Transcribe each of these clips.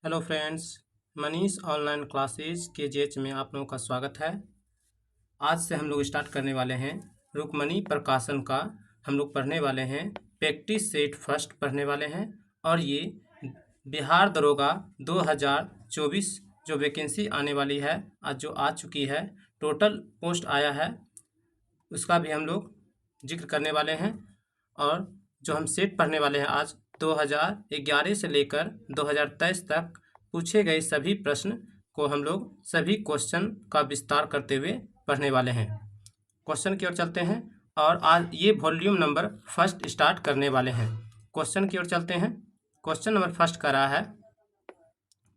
Hello friends, Manish online classes के जेच में आप लोगों का स्वागत है। आज से हम लोग स्टार्ट करने वाले हैं रुक्मणी प्रकाशन का। हम लोग पढ़ने वाले हैं प्रैक्टिस सेट फर्स्ट पढ़ने वाले हैं। और ये बिहार दरोगा 2024 जो वैकेंसी आने वाली है, आज जो आ चुकी है, टोटल पोस्ट आया है, उसका भी हम लोग जिक्र करने वाले हैं। और जो हम सेट पढ़ने वाले हैं आज 2011 से लेकर 2023 तक पूछे गए सभी प्रश्न को हम लोग सभी क्वेश्चन का विस्तार करते हुए पढ़ने वाले हैं। क्वेश्चन की ओर चलते हैं और आज ये वॉल्यूम नंबर फर्स्ट स्टार्ट करने वाले हैं। क्वेश्चन की ओर चलते हैं। क्वेश्चन नंबर फर्स्ट का रहा है,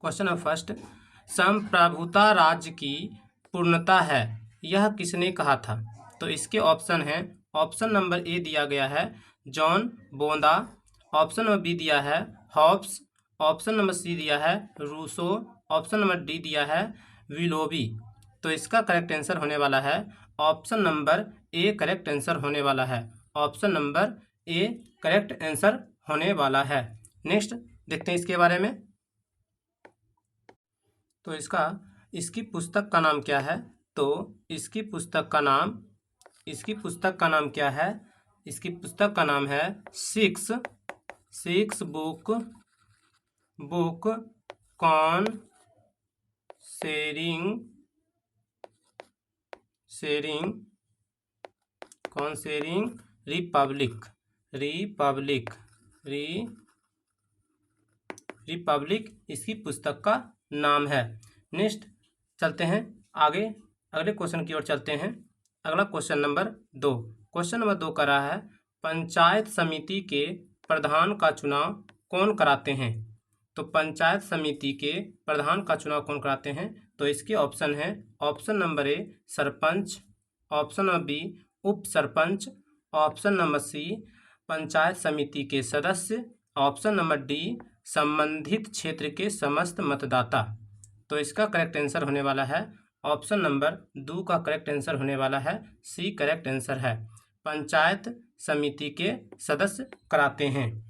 क्वेश्चन नंबर फर्स्ट, संप्रभुता राज्य की पूर्णता है, यह किसने कहा था? तो इसके ऑप्शन हैं। ऑप्शन नंबर ए दिया गया है जॉन बोंदा, ऑप्शन नंबर बी दिया है हॉब्स, ऑप्शन नंबर सी दिया है रूसो, ऑप्शन नंबर डी दिया है विलोबी। तो इसका करेक्ट आंसर होने वाला है ऑप्शन नंबर ए करेक्ट आंसर होने वाला है। ऑप्शन नंबर ए करेक्ट आंसर होने वाला है। नेक्स्ट देखते हैं इसके बारे में। तो इसकी पुस्तक का नाम क्या है? तो इसकी पुस्तक का नाम क्या है? इसकी पुस्तक का नाम है six book concerning republic इसकी पुस्तक का नाम है। नेक्स्ट चलते हैं आगे, अगले क्वेश्चन की ओर चलते हैं। अगला क्वेश्चन नंबर 2। क्वेश्चन नंबर 2 का रहा है, पंचायत समिति के प्रधान का चुनाव कौन कराते हैं? तो पंचायत समिति के प्रधान का चुनाव कौन कराते हैं? तो इसके ऑप्शन है। Option number A sarpanch, option number B उप sarpanch, option number C panchayat samiti के सदस्य, ऑप्शन नंबर डी संबंधित क्षेत्र के समस्त मतदाता। तो इसका करेक्ट आंसर होने वाला है ऑप्शन नंबर 2 का करेक्ट आंसर होने वाला है, सी करेक्ट आंसर है। पंचायत समिति के सदस्य कराते हैं,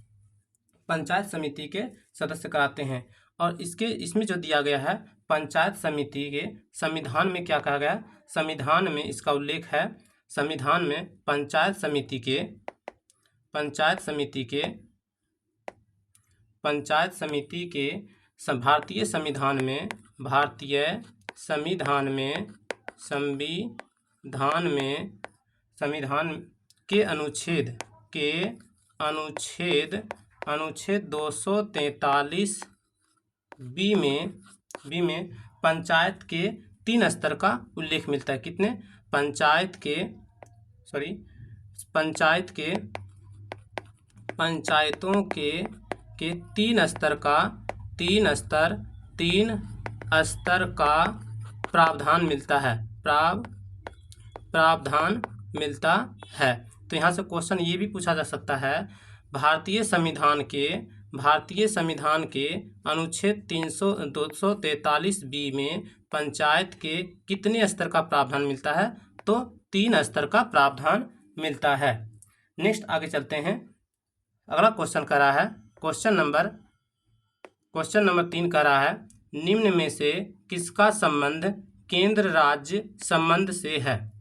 पंचायत समिति के सदस्य कराते हैं। और इसमें जो दिया गया है पंचायत समिति के संविधान में क्या कहा गया? संविधान में इसका उल्लेख है। संविधान में पंचायत समिति के भारतीय संविधान के अनुच्छेद 243 बी में पंचायत के 3 स्तर का उल्लेख मिलता है। कितने? पंचायत के 3 स्तर का प्रावधान मिलता है। तो यहाँ से क्वेश्चन ये भी पूछा जा सकता है, भारतीय संविधान के अनुच्छेद 243 बी में पंचायत के कितने स्तर का प्रावधान मिलता है? तो 3 स्तर का प्रावधान मिलता है। नेक्स्ट आगे चलते हैं। अगला क्वेश्चन कर रहा है, क्वेश्चन नंबर 3 का रहा है, निम्न में से किसका संबंध केंद्र राज्य संबंध से है?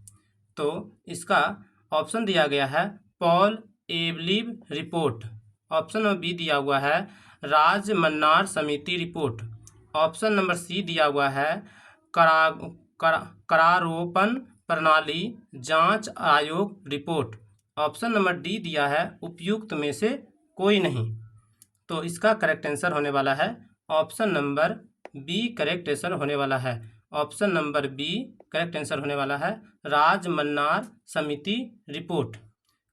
तो इसका ऑप्शन दिया गया है पॉल एवलीव रिपोर्ट, ऑप्शन नंबर बी दिया हुआ है राज मन्नार समिति रिपोर्ट, ऑप्शन नंबर सी दिया हुआ है करारोपण प्रणाली जांच आयोग रिपोर्ट, ऑप्शन नंबर डी दिया है उपयुक्त में से कोई नहीं। तो इसका करेक्ट आंसर होने वाला है option number b correct answer होने वाला है। Option number b correct answer होने वाला है, राज मन्नार समिति रिपोर्ट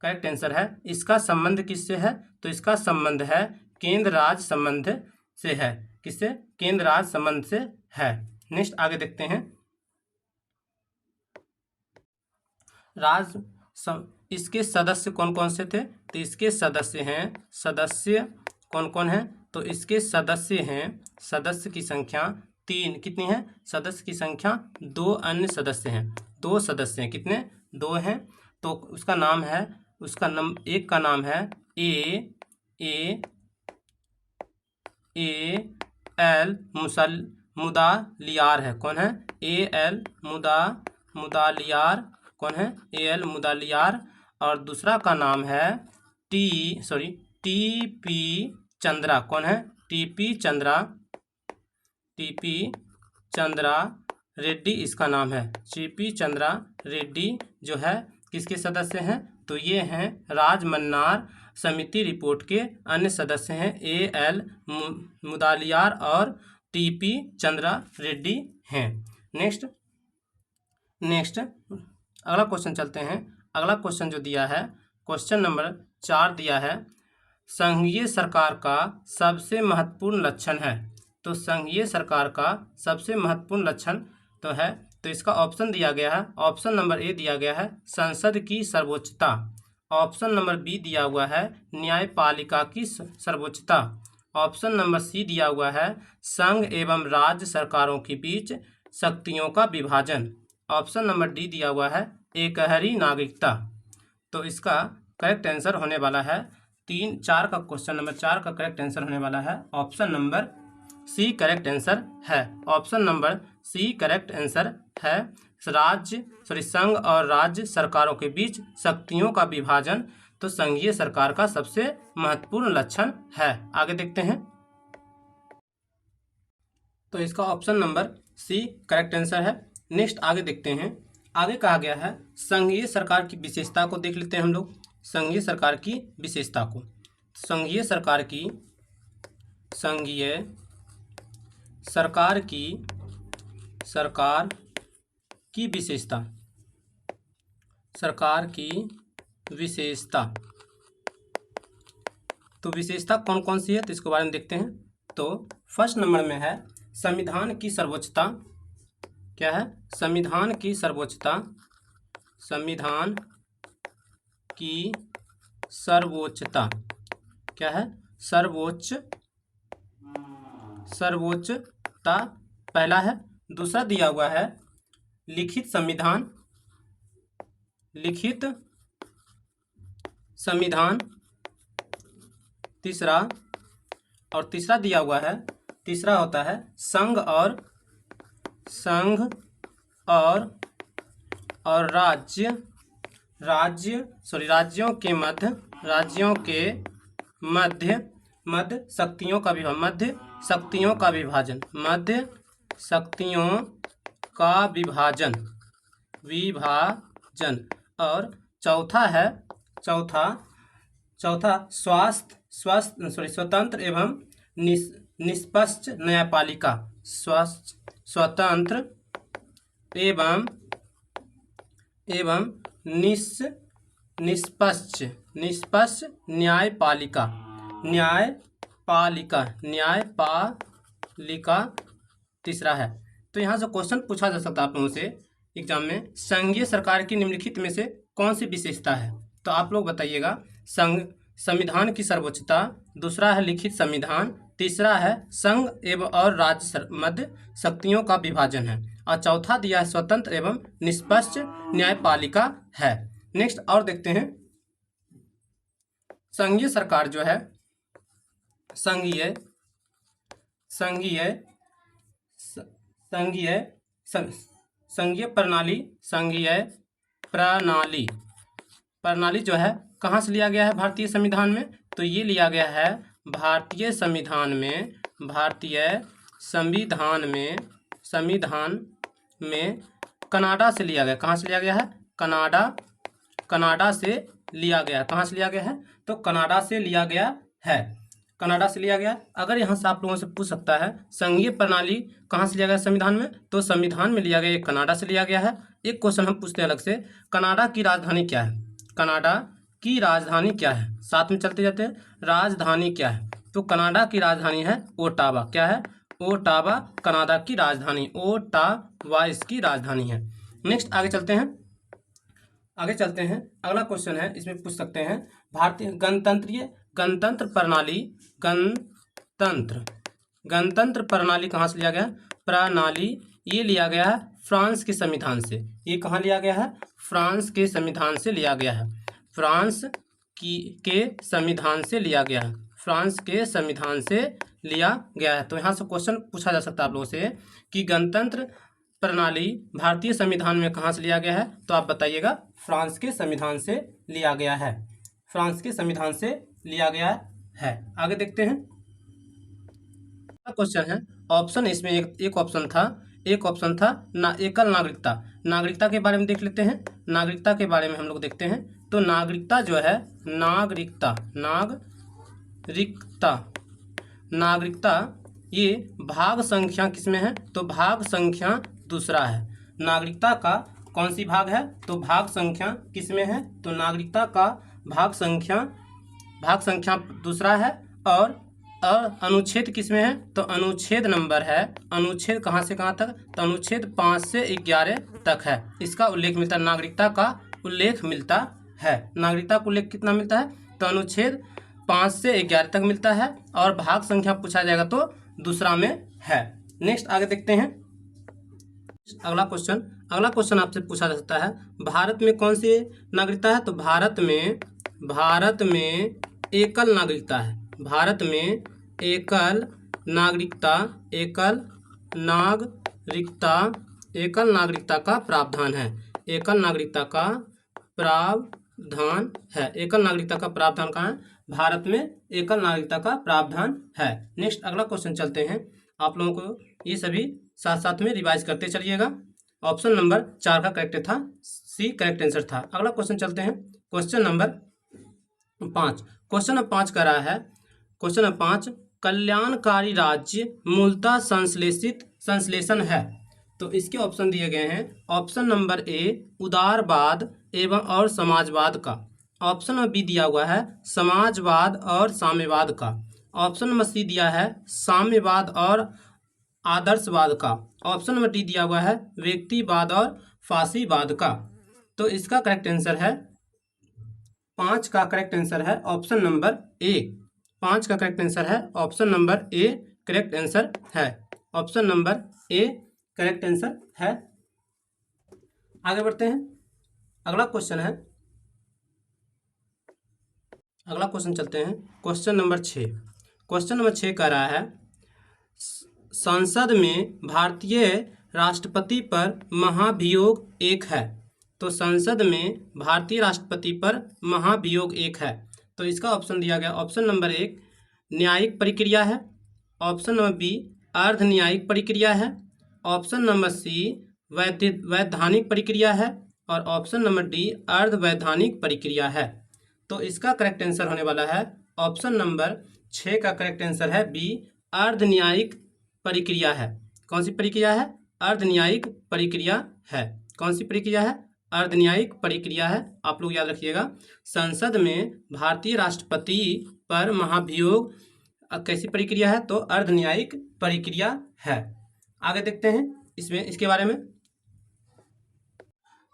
करेक्ट आंसर है। इसका संबंध किससे है? तो इसका संबंध है केंद्र राज्य संबंध से है। किससे? केंद्र राज्य संबंध से है। नेक्स्ट आगे देखते हैं। इसके सदस्य कौन कौन से थे? तो इसके सदस्य कौन कौन है? तो इसके सदस्य की संख्या 3 कितनी है? सदस्य की संख्या 2 अन्य सदस्य हैं। 2 सदस्य हैं। कितने? 2 हैं। तो उसका नाम है, एक का नाम है ए एल मुदालियार है। कौन है? A L Mudaliar. कौन है? A L Mudaliar. और दूसरा का नाम है टी पी चंद्रा। कौन है? टी पी चंद्रा रेड्डी इसका नाम है। टी पी चंद्रा रेड्डी जो है किसके सदस्य हैं? तो ये हैं राजमन्नार समिति रिपोर्ट के अन्य सदस्य हैं। ए एल मुदालियार और टी पी चंद्रा रेड्डी हैं। नेक्स्ट अगला क्वेश्चन चलते हैं। अगला क्वेश्चन जो दिया है, क्वेश्चन नंबर 4 दिया है, संघीय सरकार का सबसे महत्वपूर्ण लक्षण है। तो संघीय सरकार का सबसे महत्वपूर्ण लक्षण तो है, तो इसका ऑप्शन दिया गया है। ऑप्शन नंबर ए दिया गया है संसद की सर्वोच्चता। ऑप्शन नंबर बी दिया हुआ है न्यायपालिका की सर्वोच्चता। ऑप्शन नंबर सी दिया हुआ है संघ एवं राज्य सरकारों के बीच शक्तियों का विभाजन। ऑप्शन नंबर डी दिया हुआ है एकहरी नागरिकता। तो इसका करेक्ट आंसर होने वाला है क्वेश्चन नंबर 4 का करेक्ट आंसर होने वाला है ऑप्शन नंबर सी करेक्ट आंसर है। ऑप्शन नंबर सी करेक्ट आंसर है। संघ और राज्य सरकारों के बीच शक्तियों का विभाजन तो संघीय सरकार का सबसे महत्वपूर्ण लक्षण है। आगे देखते हैं। तो इसका ऑप्शन नंबर सी करेक्ट आंसर है। नेक्स्ट आगे देखते हैं। आगे कहा गया है संघीय सरकार की विशेषता को देख लेते हैं हम लोग। संघीय सरकार की विशेषता को, संघीय सरकार की विशेषता, सरकार की विशेषता। तो विशेषता कौन कौन सी है तो इसके बारे में देखते हैं। तो फर्स्ट नंबर में है संविधान की सर्वोच्चता। क्या है? संविधान की सर्वोच्चता। संविधान की सर्वोच्चता क्या है? सर्वोच्चता पहला है। दूसरा दिया हुआ है लिखित संविधान। तीसरा दिया हुआ है, तीसरा होता है संघ और राज्यों के मध्य शक्तियों का विभाजन। और चौथा स्वतंत्र एवं निष्पक्ष न्यायपालिका। स्वतंत्र एवं निष्पक्ष न्यायपालिका तीसरा है। तो यहाँ से क्वेश्चन पूछा जा सकता है आप लोगों से एग्जाम में, संघीय सरकार की निम्नलिखित में से कौन सी विशेषता है? तो आप लोग बताइएगा। संविधान की सर्वोच्चता, दूसरा है लिखित संविधान, तीसरा है संघ एवं और राज्य मध्य शक्तियों का विभाजन है, और चौथा दिया है स्वतंत्र एवं निष्पक्ष न्यायपालिका है। नेक्स्ट और देखते हैं। संघीय सरकार जो है, संघीय प्रणाली जो है कहाँ से लिया गया है भारतीय संविधान में? तो ये लिया गया है भारतीय संविधान में कनाडा से लिया गया। कहाँ से लिया गया है? कनाडा से लिया गया। कहाँ से लिया गया है? तो कनाडा से लिया गया है। कनाडा से लिया गया। अगर यहाँ से आप लोगों से पूछ सकता है संघीय प्रणाली कहाँ से लिया गया संविधान में, तो संविधान में लिया गया कनाडा से लिया गया है। एक क्वेश्चन हम पूछते हैं अलग से, कनाडा की राजधानी क्या है? कनाडा की राजधानी क्या है? साथ में चलते जाते हैं, राजधानी क्या है? तो कनाडा की राजधानी है ओटावा। क्या है? ओटावा कनाडा की राजधानी, ओटावा इसकी राजधानी है। नेक्स्ट आगे चलते हैं। अगला क्वेश्चन है, इसमें पूछ सकते हैं भारतीय गणतंत्र प्रणाली कहाँ से लिया गया? प्रणाली ये लिया गया है फ्रांस के संविधान से। ये कहाँ लिया गया है? फ्रांस के संविधान से लिया गया है। फ्रांस के संविधान से लिया गया है। फ्रांस के संविधान से लिया गया है। तो यहाँ से क्वेश्चन पूछा जा सकता है आप लोगों से कि गणतंत्र प्रणाली भारतीय संविधान में कहाँ से लिया गया है, तो आप बताइएगा फ्रांस के संविधान से लिया गया है, फ्रांस के संविधान से लिया गया है। आगे देखते हैं। क्वेश्चन है ऑप्शन, इसमें एक ऑप्शन था ना एकल नागरिकता। नागरिकता के बारे में देख लेते हैं, नागरिकता के बारे में हम लोग देखते हैं। तो नागरिकता जो है, नागरिकता ये भाग संख्या किसमें है, तो भाग संख्या दूसरा है। नागरिकता का कौन सी भाग है, तो भाग संख्या किसमें है, तो नागरिकता का भाग संख्या दूसरा है। और अनुच्छेद किसमें है, तो अनुच्छेद नंबर है, अनुच्छेद कहाँ से कहाँ तक, तो अनुच्छेद 5 से 11 तक है। इसका उल्लेख मिलता है, नागरिकता का उल्लेख मिलता है। नागरिकता का उल्लेख कितना मिलता है, तो अनुच्छेद 5 से 11 तक मिलता है। और भाग संख्या पूछा जाएगा तो दूसरा में है। नेक्स्ट आगे देखते हैं। अगला क्वेश्चन आपसे पूछा जा सकता है, भारत में कौन सी नागरिकता है, तो भारत में एकल नागरिकता है। भारत में एकल नागरिकता का प्रावधान है। एकल नागरिकता का प्रावधान कहाँ है, भारत में एकल नागरिकता का प्रावधान है। नेक्स्ट अगला क्वेश्चन चलते हैं। आप लोगों को ये सभी साथ साथ में रिवाइज करते चलिएगा। ऑप्शन नंबर 4 का करेक्ट था, सी करेक्ट आंसर था। अगला क्वेश्चन चलते हैं। क्वेश्चन नंबर 5 कर रहा है। क्वेश्चन नंबर 5, कल्याणकारी राज्य मूलतः संश्लेषण है। तो इसके ऑप्शन दिए गए हैं। ऑप्शन नंबर ए उदारवाद एवं और समाजवाद का। ऑप्शन नंबर बी दिया हुआ है समाजवाद और साम्यवाद का। ऑप्शन नंबर सी दिया है साम्यवाद और आदर्शवाद का। ऑप्शन नंबर डी दिया हुआ है व्यक्तिवाद और फासीवाद का। तो इसका करेक्ट आंसर है 5 का करेक्ट आंसर है ऑप्शन नंबर ए। 5 का करेक्ट आंसर है ऑप्शन नंबर ए करेक्ट आंसर है। ऑप्शन नंबर ए करेक्ट आंसर है। आगे बढ़ते हैं। अगला क्वेश्चन चलते हैं। क्वेश्चन नंबर 6 कह रहा है, संसद में भारतीय राष्ट्रपति पर महाभियोग 1 है। तो संसद में भारतीय राष्ट्रपति पर महाभियोग 1 है। तो इसका ऑप्शन दिया गया। ऑप्शन नंबर 1 न्यायिक प्रक्रिया है। ऑप्शन नंबर बी अर्ध न्यायिक प्रक्रिया है। ऑप्शन नंबर सी वैधानिक प्रक्रिया है। और ऑप्शन नंबर डी अर्ध वैधानिक प्रक्रिया है। तो इसका करेक्ट आंसर होने वाला है ऑप्शन नंबर 6 का करेक्ट आंसर है बी अर्ध न्यायिक प्रक्रिया है। कौन सी प्रक्रिया है, अर्ध न्यायिक प्रक्रिया है। कौन सी प्रक्रिया है, अर्ध न्यायिक प्रक्रिया है। आप लोग याद रखिएगा। संसद में भारतीय राष्ट्रपति पर महाभियोग कैसी प्रक्रिया है, तो अर्ध न्यायिक प्रक्रिया है। आगे देखते हैं इसके बारे में।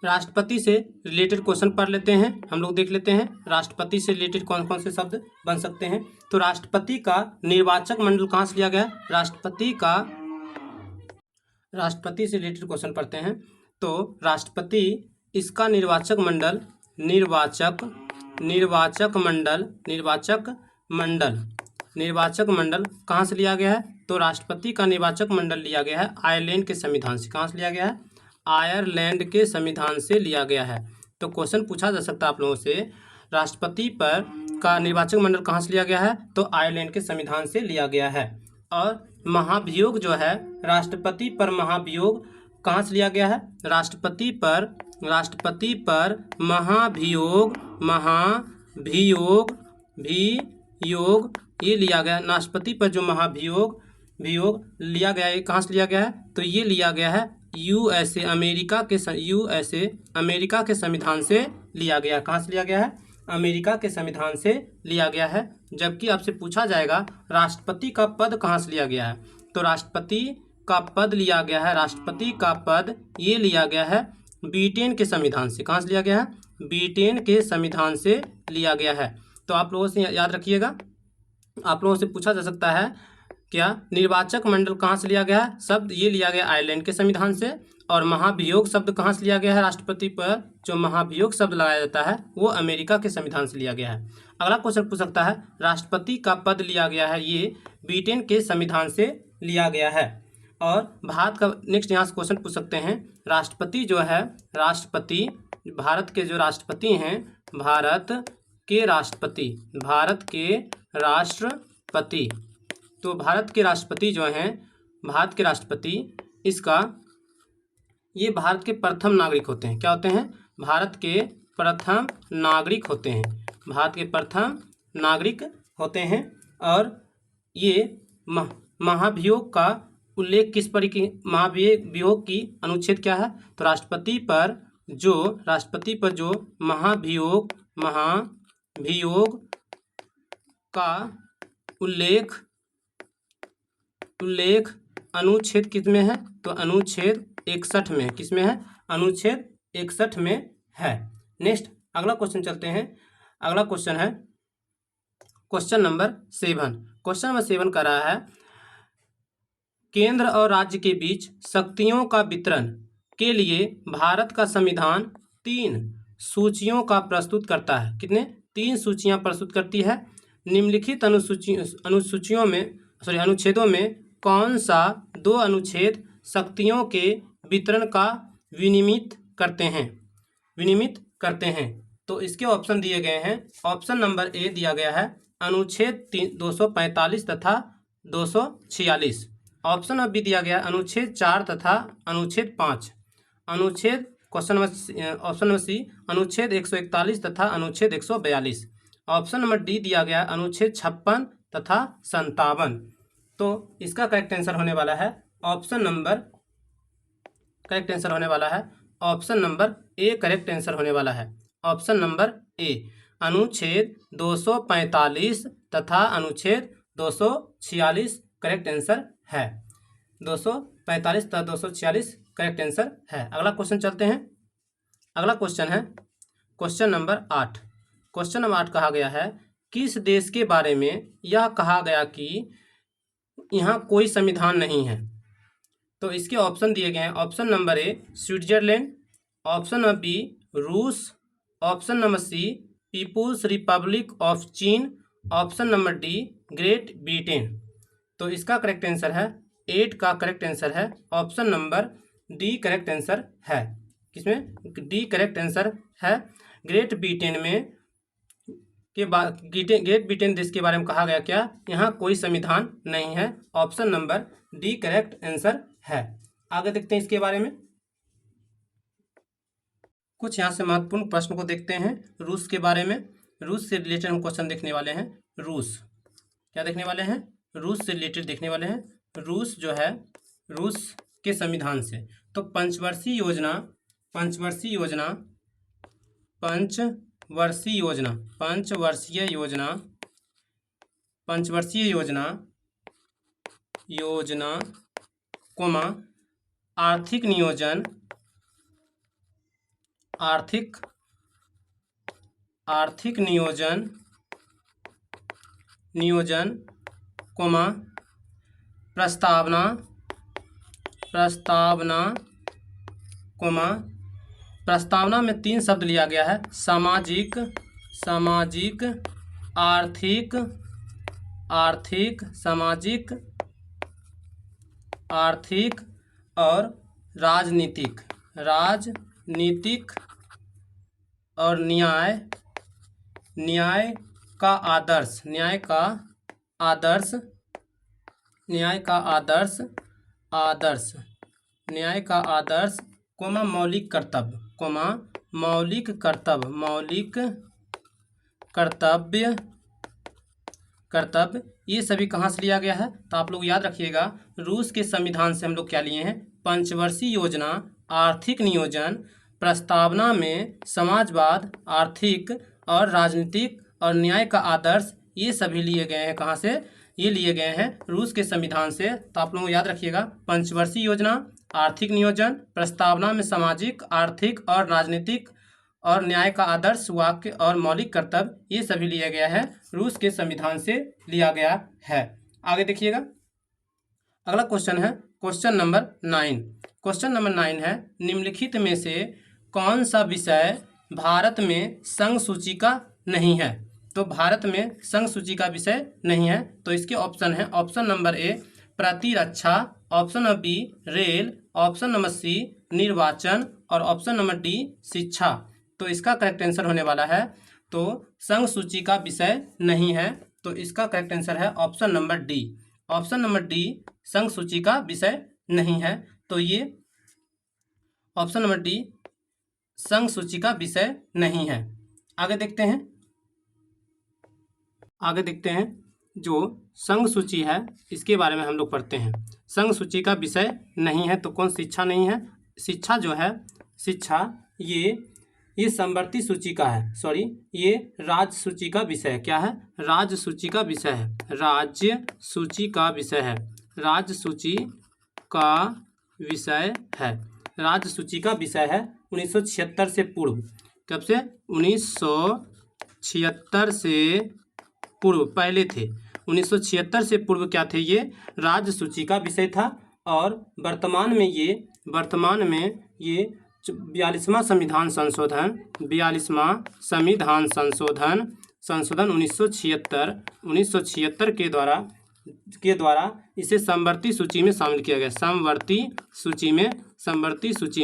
राष्ट्रपति से रिलेटेड क्वेश्चन पढ़ लेते हैं। हम लोग देख लेते हैं राष्ट्रपति से रिलेटेड कौन कौन से शब्द बन सकते हैं। तो राष्ट्रपति का निर्वाचक मंडल कहाँ से लिया गया है, राष्ट्रपति से रिलेटेड क्वेश्चन पढ़ते हैं। तो राष्ट्रपति इसका निर्वाचक मंडल कहाँ से लिया गया है, तो राष्ट्रपति का निर्वाचक मंडल लिया गया है आयरलैंड के संविधान से। कहाँ से लिया गया है, आयरलैंड के संविधान से लिया गया है। तो क्वेश्चन पूछा जा सकता है आप लोगों से, राष्ट्रपति पर का निर्वाचक मंडल कहाँ से लिया गया है, तो आयरलैंड के संविधान से लिया गया है। और महाभियोग जो है, राष्ट्रपति पर महाभियोग कहाँ से लिया गया है, राष्ट्रपति पर महाभियोग ये लिया गया। राष्ट्रपति पर जो महाभियोग लिया गया है, कहाँ से लिया गया है, तो ये लिया गया है यूएसए अमेरिका के संविधान से लिया गया। कहाँ से लिया गया है, अमेरिका के संविधान से लिया गया है। जबकि आपसे पूछा जाएगा राष्ट्रपति का पद कहाँ से लिया गया है, तो राष्ट्रपति का पद लिया गया है, राष्ट्रपति का पद ये लिया गया है ब्रिटेन के संविधान से। कहाँ से लिया गया है, ब्रिटेन के संविधान से लिया गया है। तो आप लोगों से याद रखिएगा, आप लोगों से पूछा जा सकता है क्या निर्वाचक मंडल कहाँ से लिया गया है? शब्द ये लिया गया आयरलैंड के संविधान से। और महाभियोग शब्द कहाँ से लिया गया है? राष्ट्रपति पर जो महाभियोग शब्द लगाया जाता है वो अमेरिका के संविधान से लिया गया है। अगला क्वेश्चन पूछ सकता है, राष्ट्रपति का पद लिया गया है, ये ब्रिटेन के संविधान से लिया गया है। और भारत का नेक्स्ट यहाँ से क्वेश्चन पूछ सकते हैं, राष्ट्रपति जो है, राष्ट्रपति भारत के जो राष्ट्रपति हैं, भारत के राष्ट्रपति तो भारत के राष्ट्रपति जो हैं, भारत के राष्ट्रपति ये भारत के प्रथम नागरिक होते हैं। क्या होते हैं? भारत के प्रथम नागरिक होते हैं। भारत के प्रथम नागरिक होते हैं। और ये महाभियोग का उल्लेख किस पर की? महाभियोग की अनुच्छेद क्या है? तो राष्ट्रपति पर जो महाभियोग का उल्लेख अनुच्छेद किस में है? तो अनुच्छेद 61 में। किस में है? अनुच्छेद 61 में है। नेक्स्ट अगला क्वेश्चन चलते हैं। अगला क्वेश्चन है क्वेश्चन नंबर 7। क्वेश्चन नंबर 7 कर रहा है, केंद्र और राज्य के बीच शक्तियों का वितरण के लिए भारत का संविधान 3 सूचियों का प्रस्तुत करता है। कितने? 3 सूचियां प्रस्तुत करती है। निम्नलिखित अनुच्छेदों में कौन सा 2 अनुच्छेद शक्तियों के वितरण का विनियमित करते हैं? तो इसके ऑप्शन दिए गए हैं। ऑप्शन नंबर ए दिया गया है अनुच्छेद 245 तथा 246। ऑप्शन नंबर बी दिया गया अनुच्छेद 4 तथा अनुच्छेद 5। ऑप्शन नंबर सी अनुच्छेद 141 तथा अनुच्छेद 142। ऑप्शन नंबर डी दिया गया अनुच्छेद 56 तथा 57। तो इसका करेक्ट आंसर होने वाला है ऑप्शन नंबर ए। करेक्ट आंसर होने वाला है ऑप्शन नंबर ए, अनुच्छेद 245 तथा अनुच्छेद 246 करेक्ट आंसर है। 245 तथा 246 करेक्ट आंसर है। अगला क्वेश्चन चलते हैं। अगला क्वेश्चन है क्वेश्चन नंबर 8। क्वेश्चन नंबर 8 कहा गया है, किस देश के बारे में यह कहा गया कि यहाँ कोई संविधान नहीं है? तो इसके ऑप्शन दिए गए हैं। Option number A Switzerland, option number B रूस, option number C people's republic of चीन, option number D Great Britain. तो इसका करेक्ट आंसर है 8 का करेक्ट आंसर है option number D correct answer है। किसमें? डी करेक्ट आंसर है। ग्रेट ब्रिटेन में ग्रेट ब्रिटेन देश के बारे में कहा गया क्या? यहाँ कोई संविधान नहीं है। Option number D correct answer है। आगे देखते हैं इसके बारे में। कुछ यहाँ से महत्वपूर्ण प्रश्न को देखते हैं रूस के बारे में। रूस से रिलेटेड हम क्वेश्चन देखने वाले हैं। रूस क्या देखने वाले हैं? रूस से रिलेटेड देखने वाले हैं। रूस जो है, रूस के संविधान से। तो पंचवर्षीय योजना कोमा आर्थिक नियोजन कोमा प्रस्तावना कोमा प्रस्तावना में 3 शब्द लिया गया है, सामाजिक, आर्थिक और राजनीतिक और न्याय का आदर्श कोमा मौलिक कर्तव्य ये सभी कहाँ से लिया गया है? तो आप लोग याद रखिएगा, रूस के संविधान से हम लोग क्या लिए हैं? पंचवर्षीय योजना, आर्थिक नियोजन, प्रस्तावना में समाजवाद, आर्थिक और राजनीतिक और न्याय का आदर्श, ये सभी लिए गए हैं। कहाँ से? ये लिए गए हैं रूस के संविधान से। तो आप लोग याद रखिएगा, पंचवर्षीय योजना, आर्थिक नियोजन, प्रस्तावना में सामाजिक, आर्थिक और राजनीतिक और न्याय का आदर्श, वाक्य और मौलिक कर्तव्य, ये सभी लिया गया है रूस के संविधान से लिया गया है। आगे देखिएगा, अगला क्वेश्चन है क्वेश्चन नंबर 9। क्वेश्चन नंबर 9 है, निम्नलिखित में से कौन सा विषय भारत में संघ सूची का नहीं है। तो भारत में संघ सूची का विषय नहीं है, तो इसके ऑप्शन है, ऑप्शन नंबर ए प्रतिरक्षा, option number b rail, option number c निर्वाचन और ऑप्शन नंबर डी शिक्षा। तो इसका करेक्ट आंसर होने वाला है, तो संघ सूची का विषय नहीं है, तो इसका करेक्ट आंसर है option number D. Option number D संघ सूची का विषय नहीं है, तो ये ऑप्शन नंबर डी संघ सूची का विषय नहीं है। आगे देखते हैं, जो संघ सूची है इसके बारे में हम लोग पढ़ते हैं। संघ सूची का विषय नहीं है, तो कौन शिक्षा नहीं है। शिक्षा जो है, शिक्षा ये समवर्ती सूची का है, सॉरी ये राज्य सूची का विषय है। क्या है, राज्य सूची का विषय है, राज्य सूची का विषय है, राज्य सूची का विषय है, राज्य सूची का विषय है 1976 से पूर्व। कब से, 1976 से पूर्व पहले थे। 1976 से पूर्व क्या थे, ये राज्य सूची का विषय था। और वर्तमान में ये 42वां संविधान संशोधन, 42वां संविधान संशोधन 1976 के द्वारा इसे समवर्ती सूची में शामिल किया गया, समवर्ती सूची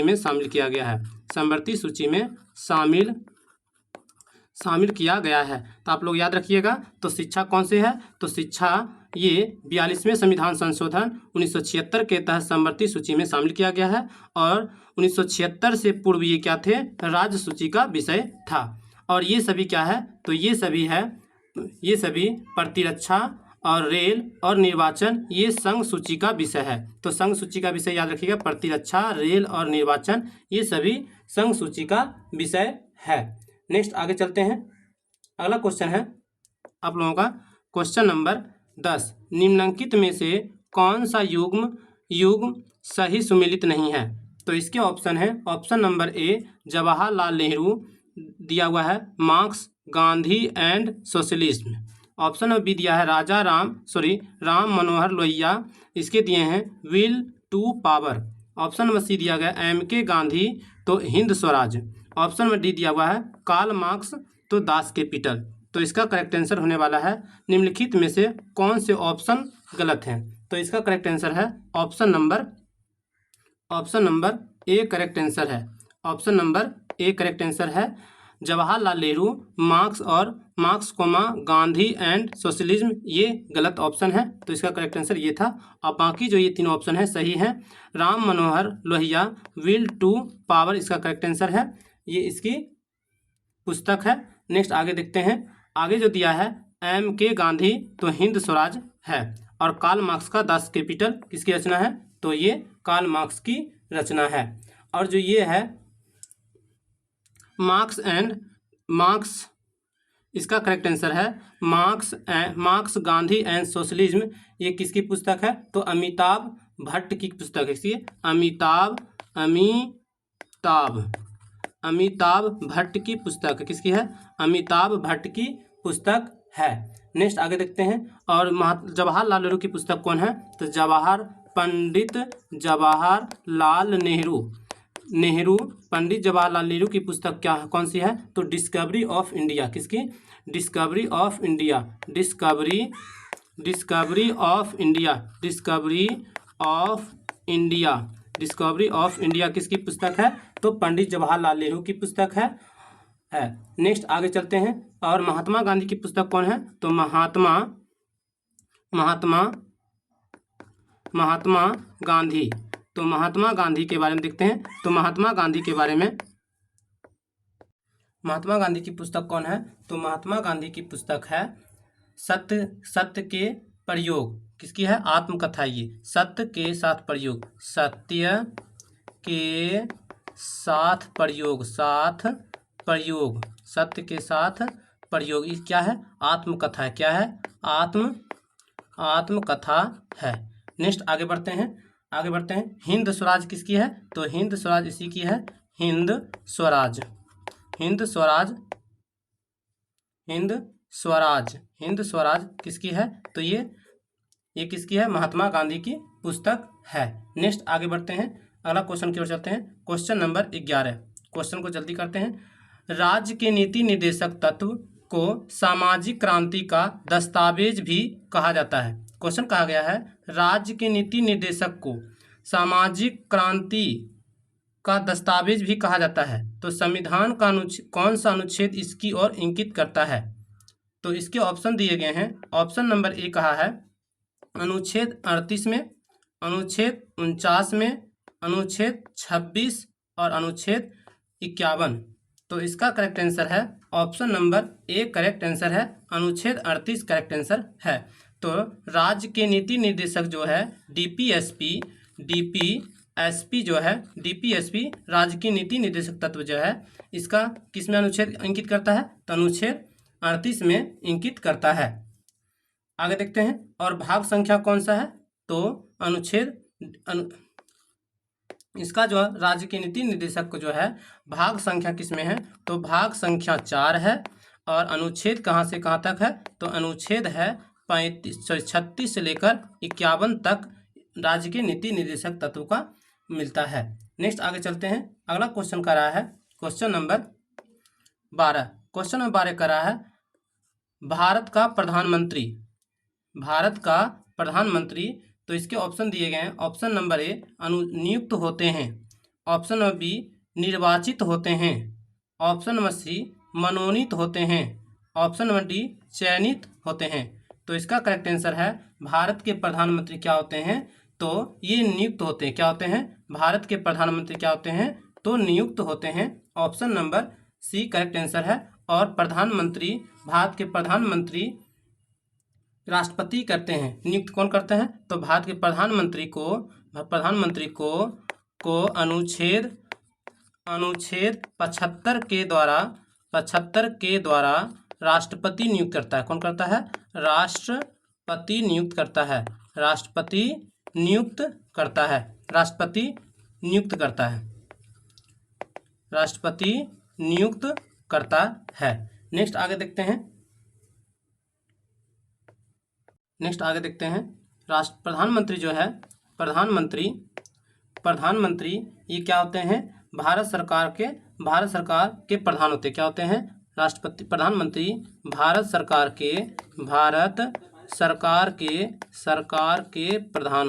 में शामिल किया गया है, समवर्ती सूची में शामिल किया गया है। तो आप लोग याद रखिएगा। तो शिक्षा कौन से है, तो शिक्षा ये 42वें संविधान संशोधन 1976 के तहत समवर्ती सूची में शामिल किया गया है। और 1976 से पूर्व ये क्या थे, राज्य सूची का विषय था। और ये सभी क्या है, तो ये सभी प्रतिरक्षा और रेल और निर्वाचन ये संघ सूची का विषय है। तो संघ सूची का विषय याद रखिएगा, प्रतिरक्षा, रेल और निर्वाचन ये सभी संघ सूची का विषय है। नेक्स्ट आगे चलते हैं। अगला क्वेश्चन है आप लोगों का क्वेश्चन नंबर 10, निम्नलिखित में से कौन सा युग्म सही सुमेलित नहीं है। तो इसके ऑप्शन है, option number a Jawaharlal Nehru दिया हुआ है, Marx, Gandhi and socialism. Option number B दिया है राम मनोहर लोहिया, इसके दिए हैं will to power. Option number सी दिया गया एम.के. गांधी, तो Hind Swaraj. Option number d दिया हुआ है कार्ल मार्क्स, तो दास कैपिटल। तो इसका करेक्ट आंसर होने वाला है, निम्नलिखित में से कौन से ऑप्शन गलत हैं। तो इसका करेक्ट आंसर है ऑप्शन नंबर ए करेक्ट आंसर है, ऑप्शन नंबर ए करेक्ट आंसर है। Jawaharlal Nehru, Marx Gandhi and socialism ये गलत ऑप्शन है, तो इसका करेक्ट आंसर ये था। और बाकी जो ये तीनों ऑप्शन है सही हैं। Ram Manohar Lohia, will to power इसका करेक्ट आंसर है, ये इसकी पुस्तक है। नेक्स्ट आगे देखते हैं, आगे जो दिया है एम.के. गांधी, तो हिंद स्वराज है। और कार्ल मार्क्स का दास कैपिटल किसकी रचना है, तो ये कार्ल मार्क्स की रचना है। और जो ये है मार्क्स इसका करेक्ट आंसर है मार्क्स गांधी एंड सोशलिज्म, ये किसकी पुस्तक है, तो अमिताभ भट्ट की पुस्तक है। इसलिए अमिताभ भट्ट की पुस्तक किसकी है, अमिताभ भट्ट की पुस्तक है। नेक्स्ट आगे देखते हैं, और जवाहरलाल नेहरू की पुस्तक कौन है, तो पंडित जवाहरलाल नेहरू की पुस्तक कौन सी है, तो डिस्कवरी ऑफ इंडिया। किसकी, डिस्कवरी ऑफ इंडिया किसकी पुस्तक है, तो पंडित जवाहरलाल नेहरू की पुस्तक है। नेक्स्ट आगे चलते हैं, और महात्मा गांधी की पुस्तक कौन है, तो महात्मा गांधी। तो महात्मा गांधी के बारे में देखते हैं। तो महात्मा गांधी की पुस्तक कौन है, तो महात्मा गांधी की पुस्तक है सत्य के प्रयोग। किसकी है, आत्मकथा। ये सत्य के साथ प्रयोग, ये क्या है, आत्मकथा है। क्या है, आत्मकथा है। नेक्स्ट आगे बढ़ते हैं। हिंद स्वराज किसकी है, तो हिंद स्वराज इसी की है, हिंद स्वराज किसकी है, तो ये ये किसकी है? महात्मा गांधी की पुस्तक है। नेक्स्ट आगे बढ़ते हैं, अगला क्वेश्चन की ओर चलते हैं। क्वेश्चन नंबर 11, क्वेश्चन को जल्दी करते हैं। राज्य के नीति निर्देशक तत्व को सामाजिक क्रांति का दस्तावेज भी कहा जाता है। क्वेश्चन कहा गया है राज्य के नीति निर्देशक को सामाजिक क्रांति का दस्तावेज भी कहा जाता है, तो संविधान का कौन सा अनुच्छेद इसकी ओर इंगित करता है? तो इसके ऑप्शन दिए गए हैं। ऑप्शन नंबर ए कहा है अनुच्छेद 38 में, अनुच्छेद 49 में, अनुच्छेद 26 और अनुच्छेद 51। तो इसका करेक्ट आंसर है ऑप्शन नंबर ए करेक्ट आंसर है, अनुच्छेद 38 करेक्ट आंसर है। तो राज्य के नीति निर्देशक जो है डीपीएसपी जो है डीपीएसपी राज्य की नीति निर्देशक तत्व जो है इसका किस में अनुच्छेद अंकित करता है? तो अनुच्छेद 38 में इंकित करता है। आगे देखते हैं, और भाग संख्या कौन सा है? तो इसका जो राज्य के नीति निर्देशक को जो है भाग संख्या किस में है? तो भाग संख्या 4 है। और अनुच्छेद कहाँ से कहाँ तक है? तो अनुच्छेद है 36 से लेकर 51 तक राज्य के नीति निर्देशक तत्व का मिलता है। नेक्स्ट आगे चलते हैं, अगला क्वेश्चन कर रहा है क्वेश्चन नंबर 12। क्वेश्चन नंबर 12 कर रहा है भारत का प्रधानमंत्री। तो इसके ऑप्शन दिए गए हैं। ऑप्शन नंबर ए नियुक्त होते हैं, ऑप्शन नंबर बी निर्वाचित होते हैं, ऑप्शन नंबर सी मनोनीत होते हैं, ऑप्शन नंबर डी चयनित होते हैं। तो इसका करेक्ट आंसर है भारत के प्रधानमंत्री क्या होते हैं? तो ये नियुक्त होते हैं। क्या होते हैं? भारत के प्रधानमंत्री क्या होते हैं? तो नियुक्त होते हैं। ऑप्शन नंबर सी करेक्ट आंसर है। और भारत के प्रधानमंत्री राष्ट्रपति करते हैं, नियुक्त कौन करते हैं? तो भारत के प्रधानमंत्री को अनुच्छेद 75 के द्वारा राष्ट्रपति नियुक्त करता है। कौन करता है? राष्ट्रपति नियुक्त करता है। राष्ट्रपति नियुक्त करता है। नेक्स्ट आगे देखते हैं, प्रधानमंत्री जो है प्रधानमंत्री ये क्या होते हैं? भारत सरकार के प्रधान होते हैं। क्या होते हैं? प्रधानमंत्री भारत सरकार के प्रधान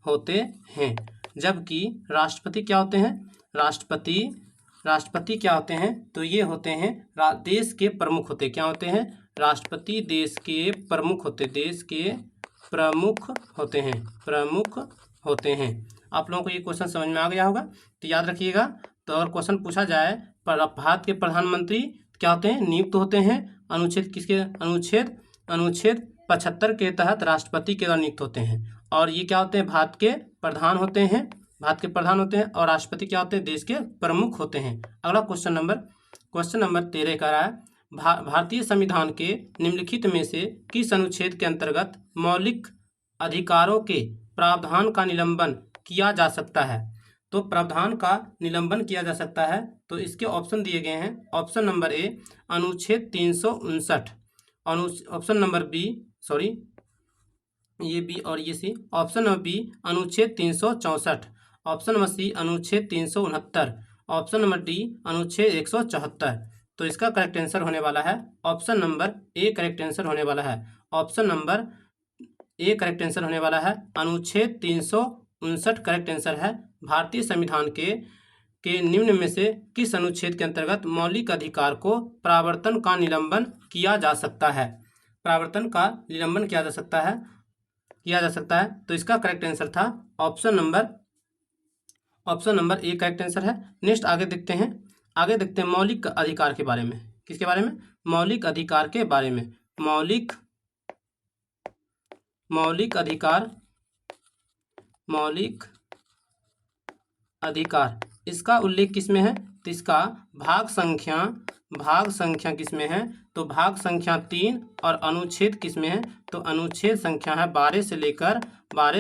होते हैं। जबकि राष्ट्रपति क्या होते हैं? राष्ट्रपति क्या होते हैं? तो ये होते हैं देश के प्रमुख होते हैं। क्या होते हैं? राष्ट्रपति देश के प्रमुख होते हैं। आप लोगों को ये क्वेश्चन समझ में आ गया होगा, तो याद रखिएगा। तो अगर क्वेश्चन पूछा जाए भारत के प्रधानमंत्री क्या होते हैं? नियुक्त होते हैं। अनुच्छेद 75 के तहत राष्ट्रपति के द्वारा नियुक्त होते हैं। और ये क्या होते हैं? भारत के प्रधान होते हैं। और राष्ट्रपति क्या होते हैं? देश के प्रमुख होते हैं। अगला क्वेश्चन नंबर 13 का रहा है भारतीय संविधान के निम्नलिखित में से किस अनुच्छेद के अंतर्गत मौलिक अधिकारों के प्रावधान का निलंबन किया जा सकता है? तो प्रावधान का निलंबन किया जा सकता है। तो इसके ऑप्शन दिए गए हैं। ऑप्शन नंबर ए अनुच्छेद 359, ऑप्शन नंबर बी ये बी और ये सी, ऑप्शन नंबर बी अनुच्छेद 364, ऑप्शन नंबर सी अनुच्छेद 369, ऑप्शन नंबर डी अनुच्छेद 174। तो इसका करेक्ट आंसर होने वाला है ऑप्शन नंबर ए करेक्ट आंसर होने वाला है। ऑप्शन नंबर ए करेक्ट आंसर होने वाला है। अनुच्छेद 359 करेक्ट आंसर है। भारतीय संविधान के निम्न में से किस अनुच्छेद के अंतर्गत मौलिक अधिकार को प्रावर्तन का निलंबन किया जा सकता है? तो इसका करेक्ट आंसर था ऑप्शन नंबर ए करेक्ट आंसर है। नेक्स्ट आगे देखते हैं मौलिक अधिकार के बारे में। किसके बारे में? मौलिक अधिकार के बारे में। मौलिक अधिकार इसका उल्लेख किसमें है? तो इसका भाग संख्या किसमें है? तो भाग संख्या 3 और अनुच्छेद किसमें है? तो अनुच्छेद संख्या है 12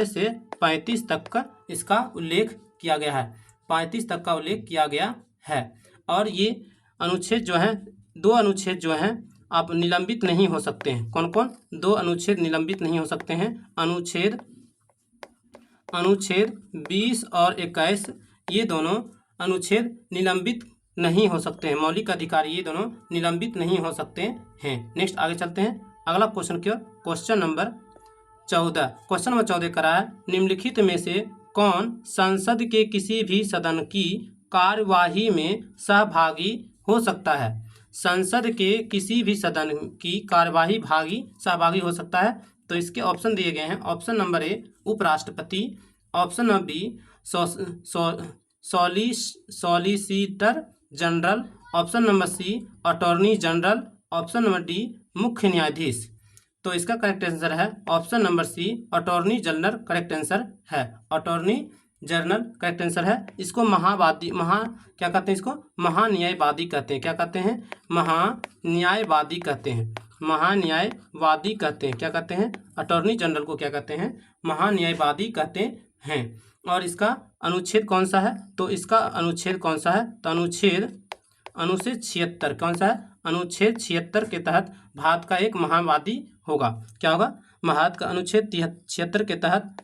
से 35 तक का इसका उल्लेख किया गया है। 35 तक का उल्लेख किया गया है। और ये अनुच्छेद जो है 2 अनुच्छेद जो हैं आप निलंबित नहीं हो सकते हैं। कौन कौन? 2 अनुच्छेद निलंबित नहीं हो सकते हैं। अनुच्छेद 20 और 21 ये दोनों अनुच्छेद निलंबित नहीं हो सकते हैं। मौलिक अधिकार ये दोनों निलंबित नहीं हो सकते हैं। नेक्स्ट आगे चलते हैं अगला क्वेश्चन की ओर। क्वेश्चन नंबर 14 करा है, निम्नलिखित में से कौन संसद के किसी भी सदन की कार्यवाही में सहभागी हो सकता है? संसद के किसी भी सदन की कार्यवाही सहभागी हो सकता है। तो इसके ऑप्शन दिए गए हैं। ऑप्शन नंबर ए उपराष्ट्रपति, option number b solicitor general, option number c attorney general, option number d मुख्य न्यायाधीश। तो इसका करेक्ट आंसर है option number c attorney general correct answer है। अटॉर्नी जनरल करेक्ट आंसर है। इसको क्या कहते हैं? इसको महान्यायवादी कहते हैं। क्या कहते हैं? महान्यायवादी कहते हैं। महान्यायवादी कहते हैं। क्या कहते हैं? अटॉर्नी जनरल को क्या कहते हैं? महान्यायवादी कहते हैं। और इसका अनुच्छेद कौन सा है? तो इसका अनुच्छेद कौन सा है? तो अनुच्छेद 76 कौन सा है? अनुच्छेद 76 के तहत भारत का एक महावादी होगा। क्या होगा? भारत का अनुच्छेद 76 के तहत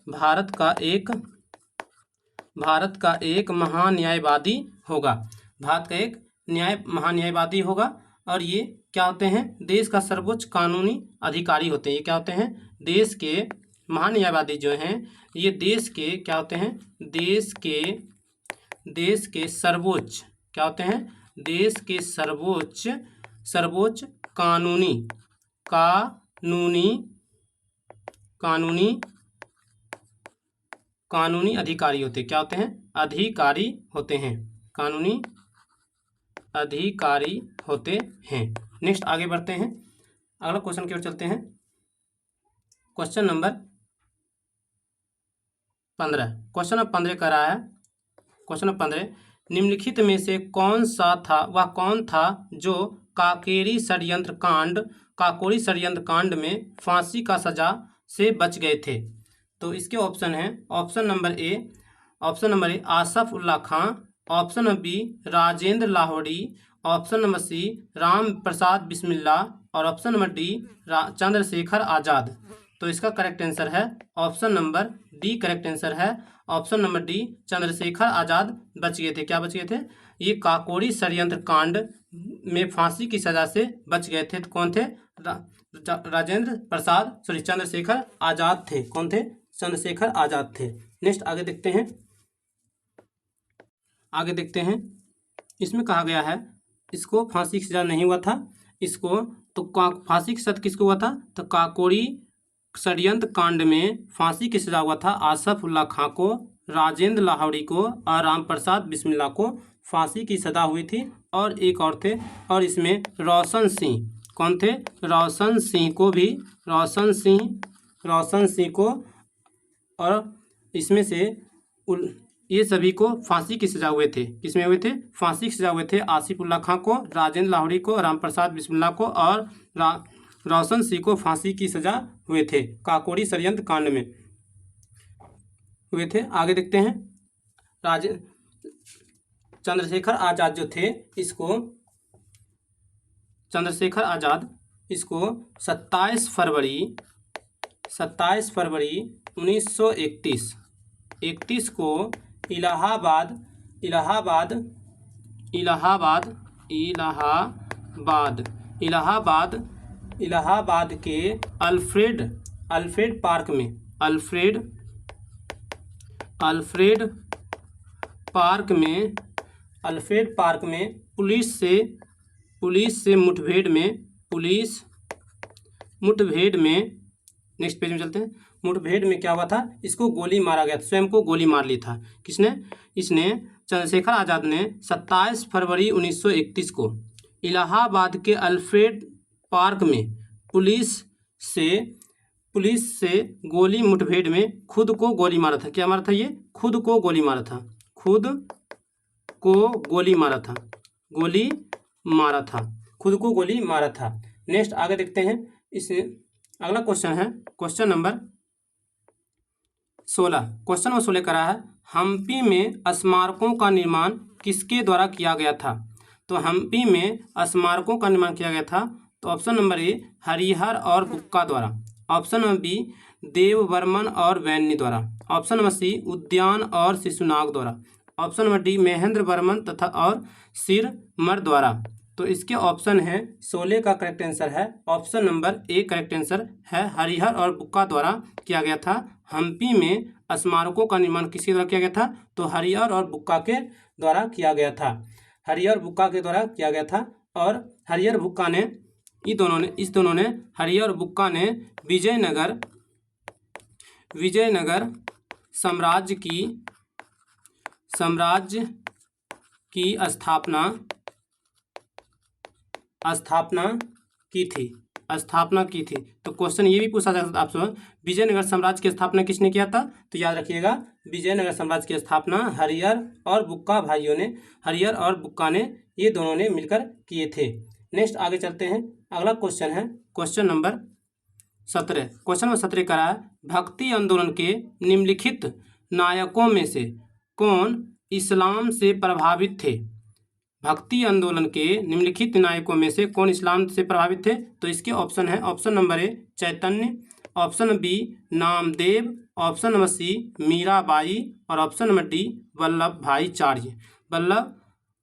भारत का एक महान्यायवादी होगा। भारत का एक महान्यायवादी होगा। और ये क्या होते हैं? देश का सर्वोच्च कानूनी अधिकारी होते हैं। ये क्या होते हैं? देश के महान्यायवादी जो हैं ये देश के क्या होते हैं? देश के सर्वोच्च क्या होते हैं? देश के सर्वोच्च कानूनी अधिकारी होते हैं। क्या होते हैं? अधिकारी होते हैं। कानूनी अधिकारी होते हैं। नेक्स्ट आगे बढ़ते हैं अगला क्वेश्चन की ओर चलते हैं। क्वेश्चन नंबर 15 कह रहा है। क्वेश्चन नंबर 15, निम्नलिखित में से कौन था जो काकोरी षड्यंत्र कांड में फांसी का सजा से बच गए थे? तो इसके ऑप्शन है। Option number A Asaf Ulla Khan, option number B Rajendra Lahori, option number C Ram Prasad Bismilla और option number D Chandrashekhar Azad. तो इसका करेक्ट आंसर है option number D correct answer है। Option number D Chandrashekhar Azad बच गए थे। क्या बच गए थे? ये काकोरी षड्यंत्र कांड में फांसी की सजा से बच गए थे। तो कौन थे? चंद्रशेखर आज़ाद थे। कौन थे? चंद्रशेखर आज़ाद थे। नेक्स्ट आगे देखते हैं। इसमें कहा गया है इसको फांसी की सजा नहीं हुआ था। इसको तो फांसी की सजा किसको हुआ था? तो काकोरी षड्यंत्र कांड में फांसी की सजा हुआ था आसफ उल्ला खां को, राजेंद्र लाहौरी को और राम प्रसाद बिस्मिल्ला को फांसी की सजा हुई थी। और एक और थे, और इसमें रोशन सिंह कौन थे? रोशन सिंह को और इसमें से ये सभी को फांसी की सजा हुए थे। किसमें हुए थे? फांसी की सजा हुए थे आसिफ उल्ला खां को, राजेंद्र लाहौरी को, राम प्रसाद बिस्मिल्ला को और रोशन सिंह को फांसी की सजा हुए थे। काकोरी षड्यंत्र कांड में हुए थे। आगे देखते हैं। चंद्रशेखर आज़ाद जो थे इसको 27 फरवरी 1931 को इलाहाबाद के अल्फ्रेड पार्क में पुलिस से मुठभेड़ में नेक्स्ट पेज में चलते हैं। मुठभेड़ में क्या हुआ था? इसको गोली मारा गया था। स्वयं को गोली मार ली था। किसने? इसने चंद्रशेखर आज़ाद ने 27 फरवरी 1931 को इलाहाबाद के अल्फ्रेड पार्क में पुलिस से गोली मुठभेड़ में खुद को गोली मारा था। क्या मारा था? ये खुद को गोली मारा था। नेक्स्ट आगे देखते हैं। अगला क्वेश्चन है क्वेश्चन नंबर 16 करा है, हम्पी में स्मारकों का निर्माण किसके द्वारा किया गया था? तो हम्पी में स्मारकों का निर्माण किया गया था तो ऑप्शन नंबर ए हरिहर और बुक्का द्वारा। ऑप्शन नंबर बी देववर्मन और वैन्य द्वारा। ऑप्शन नंबर सी उद्यान और शिशुनाग द्वारा। Option number D Mahendra Varman तथा और सिरमर द्वारा। तो इसके ऑप्शन है 16 का करेक्ट आंसर है ऑप्शन नंबर ए करेक्ट आंसर है। हरिहर और बुक्का द्वारा किया गया था। हम्पी में स्मारकों का निर्माण किसके द्वारा किया गया था? तो हरिहर और बुक्का के द्वारा किया गया था। हरिहर बुक्का के द्वारा किया गया था। और हरिहर बुक्का ने इस दोनों ने हरिहर और बुक्का ने विजयनगर साम्राज्य की स्थापना की थी। तो क्वेश्चन ये भी पूछा जा सकता है आपसे, विजयनगर साम्राज्य की स्थापना किसने किया था? तो याद रखिएगा विजयनगर साम्राज्य की स्थापना हरिहर और बुक्का भाइयों ने, हरिहर और बुक्का ने, ये दोनों ने मिलकर किए थे। नेक्स्ट आगे चलते हैं। अगला क्वेश्चन है क्वेश्चन नंबर 17। क्वेश्चन नंबर 17 का है भक्ति आंदोलन के निम्नलिखित नायकों में से कौन इस्लाम से प्रभावित थे? भक्ति आंदोलन के निम्नलिखित नायकों में से कौन इस्लाम से प्रभावित थे? तो इसके ऑप्शन है option number a Chaitanya, option b Namdev, option number c Mirabai और ऑप्शन नंबर डी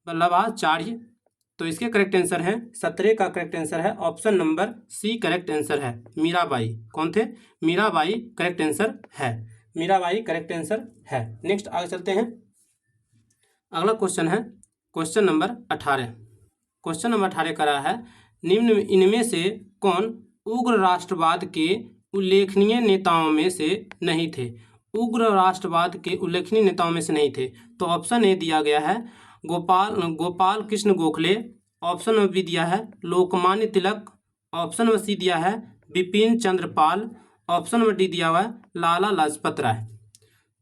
वल्लभाचार्य। तो इसके करेक्ट आंसर है 17 का करेक्ट आंसर है ऑप्शन नंबर सी करेक्ट आंसर है मीराबाई। कौन थे? मीराबाई करेक्ट आंसर है। मीराबाई करेक्ट आंसर है। नेक्स्ट आगे चलते हैं। अगला क्वेश्चन है क्वेश्चन नंबर 18। क्वेश्चन नंबर 18 का रहा है निम्न इनमें से कौन उग्र राष्ट्रवाद के उल्लेखनीय नेताओं में से नहीं थे? उग्र राष्ट्रवाद के उल्लेखनीय नेताओं में से नहीं थे। तो ऑप्शन ए दिया गया है Gopal Krishna Gokhale, option number B दिया है लोकमान्य तिलक, ऑप्शन नंबर सी दिया है Bipin Chandra Pal, option number d दिया हुआ है लाला लाजपत राय।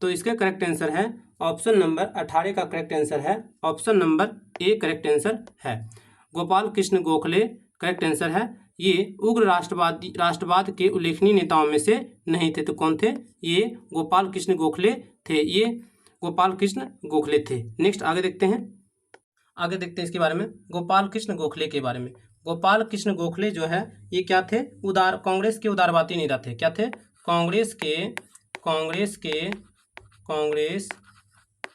तो इसका करेक्ट आंसर है ऑप्शन नंबर 18 का करेक्ट आंसर है ऑप्शन नंबर ए करेक्ट आंसर है। गोपाल कृष्ण गोखले करेक्ट आंसर है। ये उग्र राष्ट्रवाद के उल्लेखनीय नेताओं में से नहीं थे। तो कौन थे? ये गोपाल कृष्ण गोखले थे। नेक्स्ट आगे देखते हैं इसके बारे में, गोपाल कृष्ण गोखले के बारे में। गोपाल कृष्ण गोखले जो है ये क्या थे? कांग्रेस के उदारवादी नेता थे। क्या थे? कांग्रेस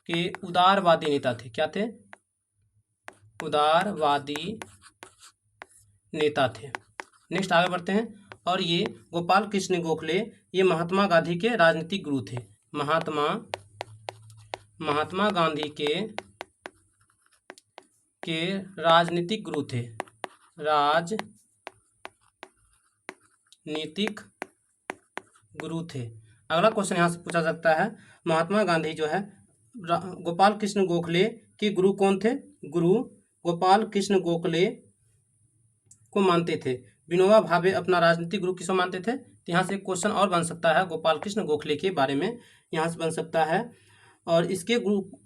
के उदारवादी नेता थे। क्या थे? उदारवादी नेता थे। नेक्स्ट आगे बढ़ते हैं। और ये गोपाल कृष्ण गोखले ये महात्मा गांधी के राजनीतिक गुरु थे। महात्मा गांधी के राजनीतिक गुरु थे। अगला क्वेश्चन यहाँ से पूछा सकता है महात्मा गांधी जो है गोपाल कृष्ण गोखले के गुरु कौन थे? गुरु गोपाल कृष्ण गोखले को मानते थे विनोबा भावे अपना राजनीतिक गुरु किसको मानते थे? तो यहाँ से क्वेश्चन और बन सकता है गोपाल कृष्ण गोखले के बारे में, यहाँ से बन सकता है। और इसके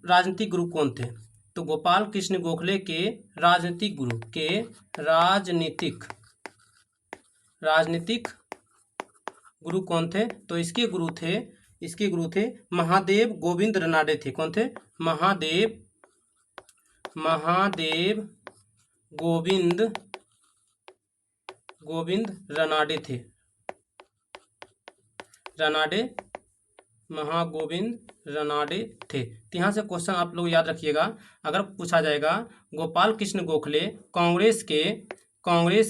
राजनीतिक गुरु कौन थे? तो गोपाल कृष्ण गोखले के राजनीतिक गुरु कौन थे? तो इसके गुरु थे महादेव गोविंद रनाडे थे। कौन थे? महादेव गोविंद रनाडे थे। महागोविंद रनाडे थे। तो यहाँ से क्वेश्चन आप लोग याद रखिएगा, अगर पूछा जाएगा गोपाल कृष्ण गोखले कांग्रेस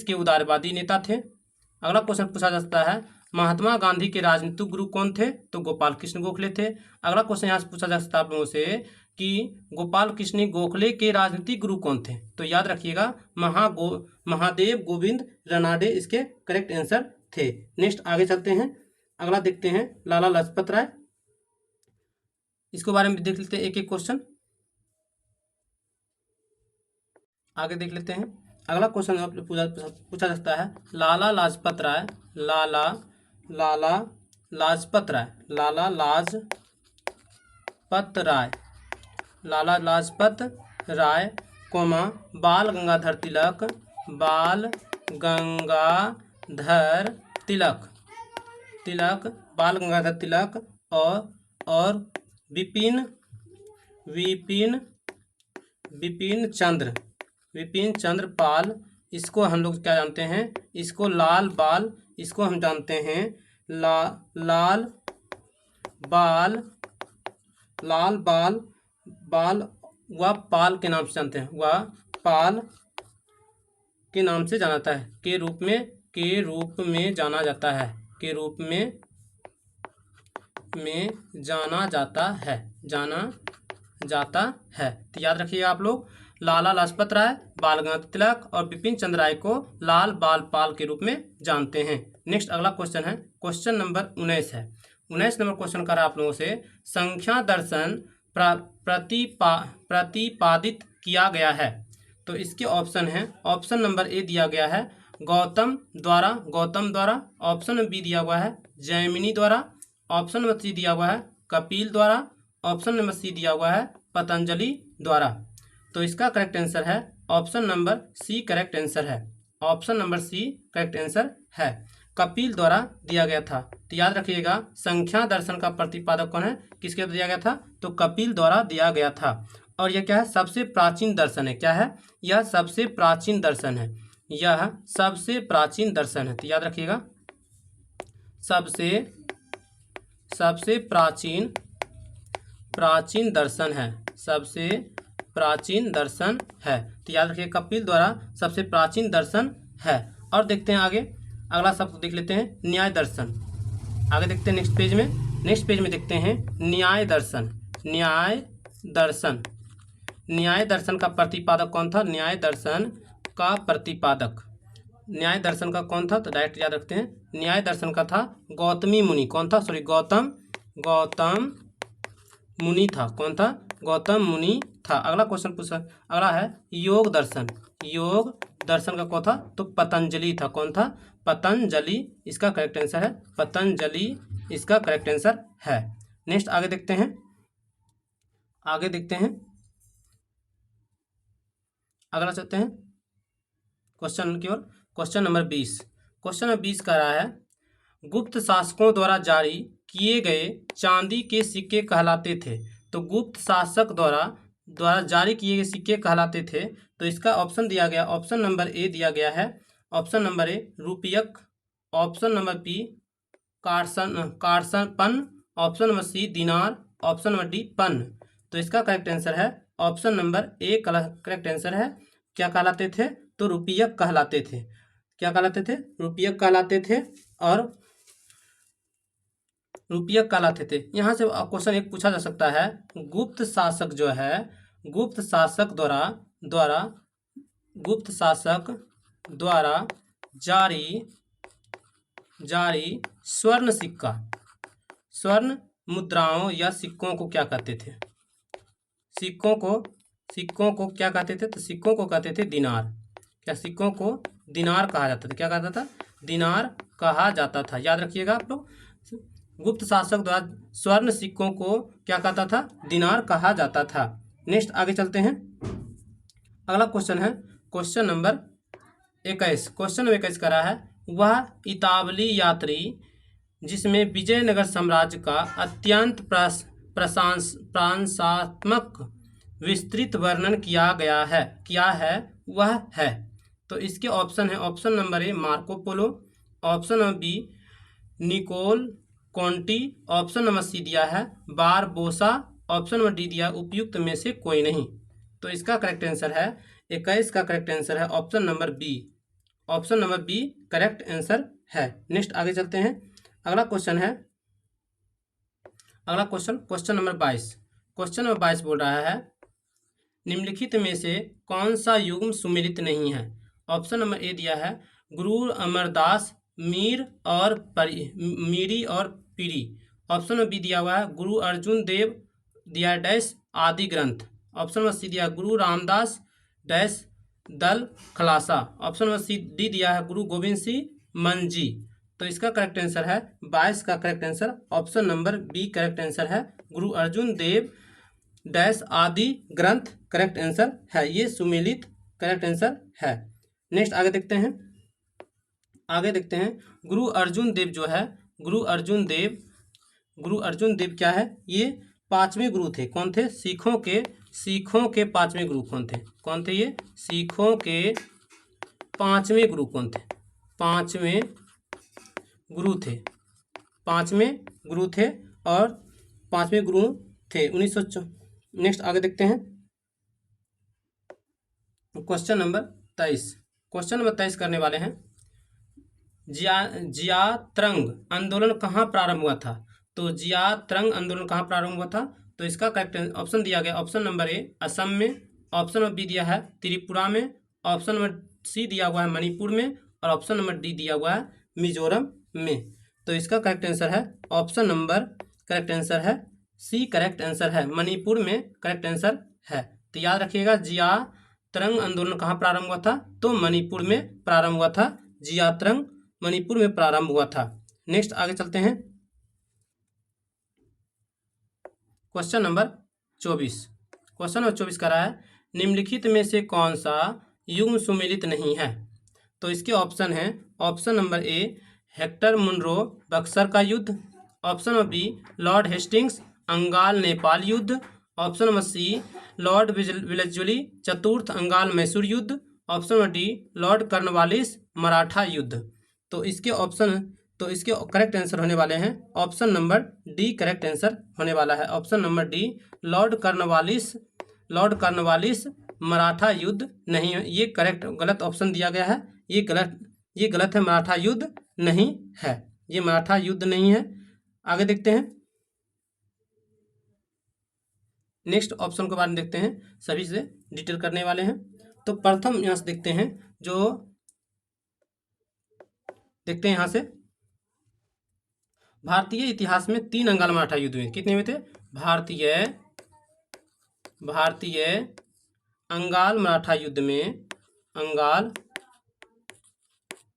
के उदारवादी नेता थे। अगला क्वेश्चन पूछा जा सकता है महात्मा गांधी के राजनीतिक गुरु कौन थे? तो गोपाल कृष्ण गोखले थे। अगला क्वेश्चन यहाँ से पूछा जा सकता है आप लोगों से कि गोपाल कृष्ण गोखले के राजनीतिक गुरु कौन थे? तो याद रखिएगा महादेव गोविंद रनाडे इसके करेक्ट आंसर थे। नेक्स्ट आगे चलते हैं। अगला देखते हैं लाला लाजपत राय। इसके बारे में देख लेते हैं एक एक क्वेश्चन। आगे देख लेते हैं। अगला क्वेश्चन पूछा सकता है लाला लाजपत राय बाल गंगाधर तिलक और विपिन चंद्र पाल इसको हम लोग क्या जानते हैं, इसको लाल बाल, इसको हम जानते हैं लाल बाल व पाल के नाम से जानते हैं, वह पाल के नाम से जाना जाता है, के रूप में जाना जाता है, के रूप में जाना जाता है। तो याद रखिएगा आप लोग, लाला लाजपत राय, बाल गंगाधर तिलक और बिपिन चंद्र राय को लाल बाल पाल के रूप में जानते हैं। नेक्स्ट अगला क्वेश्चन है, क्वेश्चन नंबर 19 है। 19 नंबर क्वेश्चन कर आप लोगों से, संख्या दर्शन प्रतिपादित किया गया है। तो इसके ऑप्शन है, ऑप्शन नंबर ए दिया गया है गौतम द्वारा, ऑप्शन नंबर बी दिया हुआ है जैमिनी द्वारा, ऑप्शन नंबर सी दिया हुआ है कपिल द्वारा, ऑप्शन नंबर सी दिया हुआ है पतंजलि द्वारा। तो इसका करेक्ट आंसर है ऑप्शन नंबर सी, करेक्ट आंसर है, ऑप्शन नंबर सी करेक्ट आंसर है, कपिल द्वारा दिया गया था। तो याद रखिएगा, संख्या दर्शन का प्रतिपादक कौन है, किसके द्वारा दिया गया था, तो कपिल द्वारा दिया गया था। और यह क्या है, सबसे प्राचीन दर्शन है, क्या है, यह सबसे प्राचीन दर्शन है, यह सबसे प्राचीन दर्शन है। तो याद रखिएगा, सबसे प्राचीन दर्शन है, सबसे प्राचीन दर्शन है। तो याद रखिए, कपिल द्वारा सबसे प्राचीन दर्शन है। और देखते हैं आगे, अगला शब्द देख लेते हैं, न्याय दर्शन। आगे देखते हैं नेक्स्ट पेज में देखते हैं न्याय दर्शन। न्याय दर्शन का प्रतिपादक कौन था, न्याय दर्शन का प्रतिपादक, न्याय दर्शन का कौन था, तो डायरेक्ट याद रखते हैं, न्याय दर्शन का था गौतमी मुनि। कौन था, सॉरी गौतम मुनि था, कौन था, गौतम मुनि था। अगला क्वेश्चन पूछा, अगला है योग दर्शन का कौन था, तो पतंजलि था, कौन था, पतंजलि, इसका करेक्ट आंसर है पतंजलि, इसका करेक्ट आंसर है। नेक्स्ट आगे देखते हैं, अगला चलते हैं क्वेश्चन की ओर। क्वेश्चन नंबर 20 कह रहा है, गुप्त शासकों द्वारा जारी किए गए चांदी के सिक्के कहलाते थे। तो गुप्त शासक द्वारा जारी किए गए सिक्के कहलाते थे। तो इसका ऑप्शन दिया गया, ऑप्शन नंबर ए दिया गया है, option number A Rupyak, option number B कारसन, ऑप्शन नंबर सी दिनार, ऑप्शन नंबर डी पन। तो इसका करेक्ट आंसर है ऑप्शन नंबर ए, करेक्ट आंसर है। क्या कहलाते थे, तो रुपयक कहलाते थे, क्या कहलाते थे, रुपयक कहलाते थे, और रुपयक कहलाते थे। यहाँ से क्वेश्चन एक पूछा जा सकता है, गुप्त शासक जो है, गुप्त शासक द्वारा जारी स्वर्ण मुद्राओं या सिक्कों को क्या कहते थे, सिक्कों को क्या कहते थे, तो सिक्कों को कहते थे दिनार। क्या, सिक्कों को दिनार कहा जाता था, क्या कहता था, दिनार कहा जाता था। याद रखिएगा आप लोग, गुप्त शासक द्वारा स्वर्ण सिक्कों को क्या कहता था, दिनार कहा जाता था। नेक्स्ट आगे चलते हैं, अगला क्वेश्चन है क्वेश्चन नंबर 21 करा है, वह इतावली यात्री जिसमें विजयनगर साम्राज्य का अत्यंत प्रशंसात्मक विस्तृत वर्णन किया है, वह है। तो इसके ऑप्शन है, option number A Marco Polo, option number B Nicolo Conti, option number सी दिया है बारबोसा, ऑप्शन नंबर डी दिया उपयुक्त में से कोई नहीं। तो इसका करेक्ट आंसर है 21 का करेक्ट आंसर है option number b, option number b correct answer है। नेक्स्ट आगे चलते हैं, अगला क्वेश्चन है, क्वेश्चन नंबर 22 बोल रहा है, निम्नलिखित में से कौन सा युग्म सुमेलित नहीं है। ऑप्शन नंबर ए दिया है गुरु अमरदास मीरी और पीरी, ऑप्शन नंबर बी दिया हुआ है गुरु अर्जुन देव दिया डैश आदि ग्रंथ, ऑप्शन नंबर सी दिया गुरु रामदास डैश दल खलासा, ऑप्शन नंबर सी डी दिया है गुरु गोविंद सिंह मंजी। तो इसका करेक्ट आंसर है 22 का correct answer option number b correct answer है, गुरु अर्जुन देव डैश आदि ग्रंथ करेक्ट आंसर है, ये सुमेलित करेक्ट आंसर है। नेक्स्ट आगे देखते हैं, गुरु अर्जुन देव जो है, गुरु अर्जुन देव क्या है, ये 5वें गुरु थे। कौन थे, सीखों के 5वें गुरु कौन थे, ये सीखों के पांचवें गुरु कौन थे? पांचवें गुरु थे और पांचवें गुरु थे 1900। नेक्स्ट आगे देखते हैं क्वेश्चन नंबर 23। क्वेश्चन नंबर 23 करने वाले हैं, जियात्रंग आंदोलन कहाँ प्रारंभ हुआ था? तो जियात्रंग आंदोलन कहाँ प्रारंभ हुआ था? तो इसका करेक्ट ऑप्शन दिया गया, ऑप्शन नंबर ए असम में, ऑप्शन नंबर बी दिया है त्रिपुरा में, ऑप्शन नंबर सी दिया हुआ है मणिपुर में, और ऑप्शन नंबर डी दिया हुआ है मिजोरम में। तो इसका करेक्ट आंसर है ऑप्शन नंबर, करेक्ट आंसर है सी, करेक्ट आंसर है मणिपुर में, करेक्ट आंसर है। तो याद रखिएगा, जियात्रंग आंदोलन कहाँ प्रारंभ हुआ था? तो मणिपुर में प्रारंभ हुआ था। जियात्रंग मणिपुर में प्रारंभ हुआ था। नेक्स्ट आगे चलते हैं क्वेश्चन नंबर 24। क्वेश्चन नंबर 24 का रहा है, निम्नलिखित में से कौन सा युग्म सुमेलित नहीं है? तो इसके ऑप्शन हैं, option number A Hector Munro Buxar का युद्ध, option number B Lord Hastings Anglo Nepal युद्ध, option number C Lord Wellesley चतुर्थ अंगाल मैसूर युद्ध, option number D Lord Cornwallis Maratha युद्ध। तो इसके करेक्ट आंसर होने वाले हैं option number D, correct answer होने वाला है option number D, Lord Cornwallis Maratha युद्ध नहीं है। ये करेक्ट, गलत ऑप्शन दिया गया है, ये गलत है, मराठा युद्ध नहीं है, ये मराठा युद्ध नहीं है। आगे देखते हैं नेक्स्ट ऑप्शन के बारे में देखते हैं, सभी से डिटेल करने वाले हैं। तो प्रथम यहाँ से देखते हैं, यहाँ से भारतीय इतिहास में 3 अंगाल मराठा युद्ध हुए। कितने हुए थे? भारतीय अंगाल मराठा युद्ध में,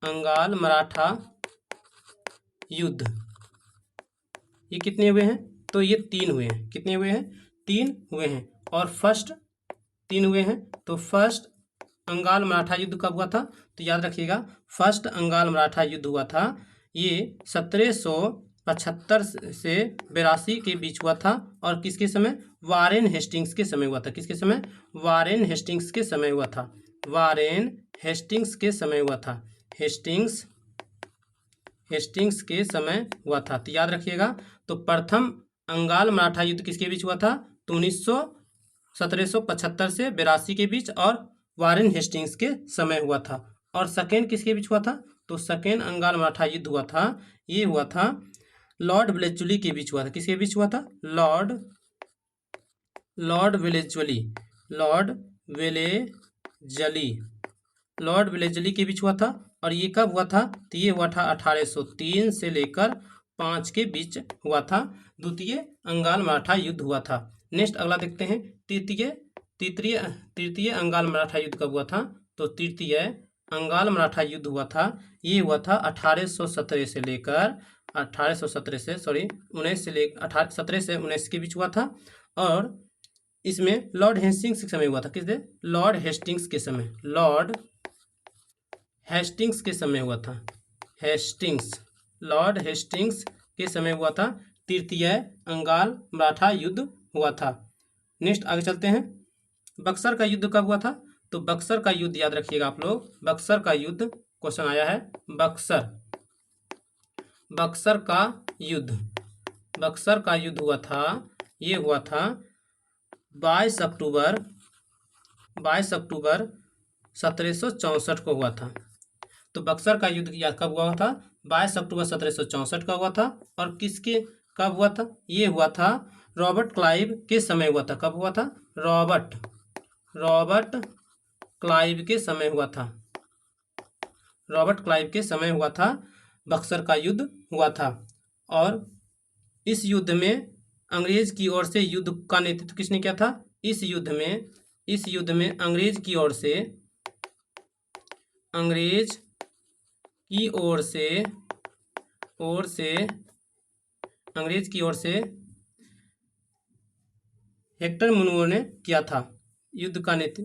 अंगाल मराठा युद्ध, ये कितने हुए हैं? तो ये 3 हुए हैं। कितने हुए हैं? 3 हुए हैं। और फर्स्ट 3 हुए हैं। तो फर्स्ट अंगाल मराठा युद्ध कब हुआ था? तो याद रखिएगा, फर्स्ट अंगाल मराठा युद्ध हुआ था, ये 1775 से 82 के बीच हुआ था। और किसके समय? वारेन हेस्टिंग्स के समय हुआ था। किसके समय? वारेन हेस्टिंग्स के समय हुआ था। वारेन हेस्टिंग्स के समय हुआ था। हेस्टिंग्स के समय हुआ था। तो याद रखिएगा, तो प्रथम अंगाल मराठा युद्ध किसके बीच हुआ था? तो 1775 से 82 के बीच, और वारेन हेस्टिंग्स के समय हुआ था। और सेकेंड किसके बीच हुआ था? तो सेकेंड अंगाल मराठा युद्ध हुआ था, ये हुआ था लॉर्ड वेलेस्ली के बीच हुआ था। किसके बीच हुआ था? लॉर्ड वेलेस्ली के बीच हुआ था। और ये कब हुआ था? तो ये हुआ था 1803 से लेकर 5 के बीच हुआ था। द्वितीय अंगाल मराठा युद्ध हुआ था। नेक्स्ट अगला देखते हैं, तृतीय अंगाल मराठा युद्ध कब हुआ था? तो तृतीय अंगाल मराठा युद्ध हुआ था, ये हुआ था 1817 से लेकर 17 से 19 के बीच हुआ था। और इसमें लॉर्ड हेस्टिंग्स के समय हुआ था। किससे? लॉर्ड हेस्टिंग्स के समय, लॉर्ड हेस्टिंग्स के समय हुआ था। लॉर्ड हेस्टिंग्स के समय हुआ था, तृतीय अंगाल मराठा युद्ध हुआ था। नेक्स्ट आगे चलते हैं, बक्सर का युद्ध कब हुआ था? तो बक्सर का युद्ध याद रखिएगा आप लोग, बक्सर का युद्ध क्वेश्चन आया है। बक्सर का युद्ध हुआ था, ये हुआ था 22 अक्टूबर 1764 को हुआ था। तो बक्सर का युद्ध कब हुआ था? 22 अक्टूबर 1764 का हुआ था। और किसके कब हुआ था? ये हुआ था रॉबर्ट क्लाइव के समय हुआ था। कब हुआ था? रॉबर्ट क्लाइव के समय हुआ था। रॉबर्ट क्लाइव के समय हुआ था, बक्सर का युद्ध हुआ था। और इस युद्ध में अंग्रेज की ओर से युद्ध का नेतृत्व किसने किया था? इस युद्ध में अंग्रेज की ओर हेक्टर मुनरो ने किया था। युद्ध का नेतृत्व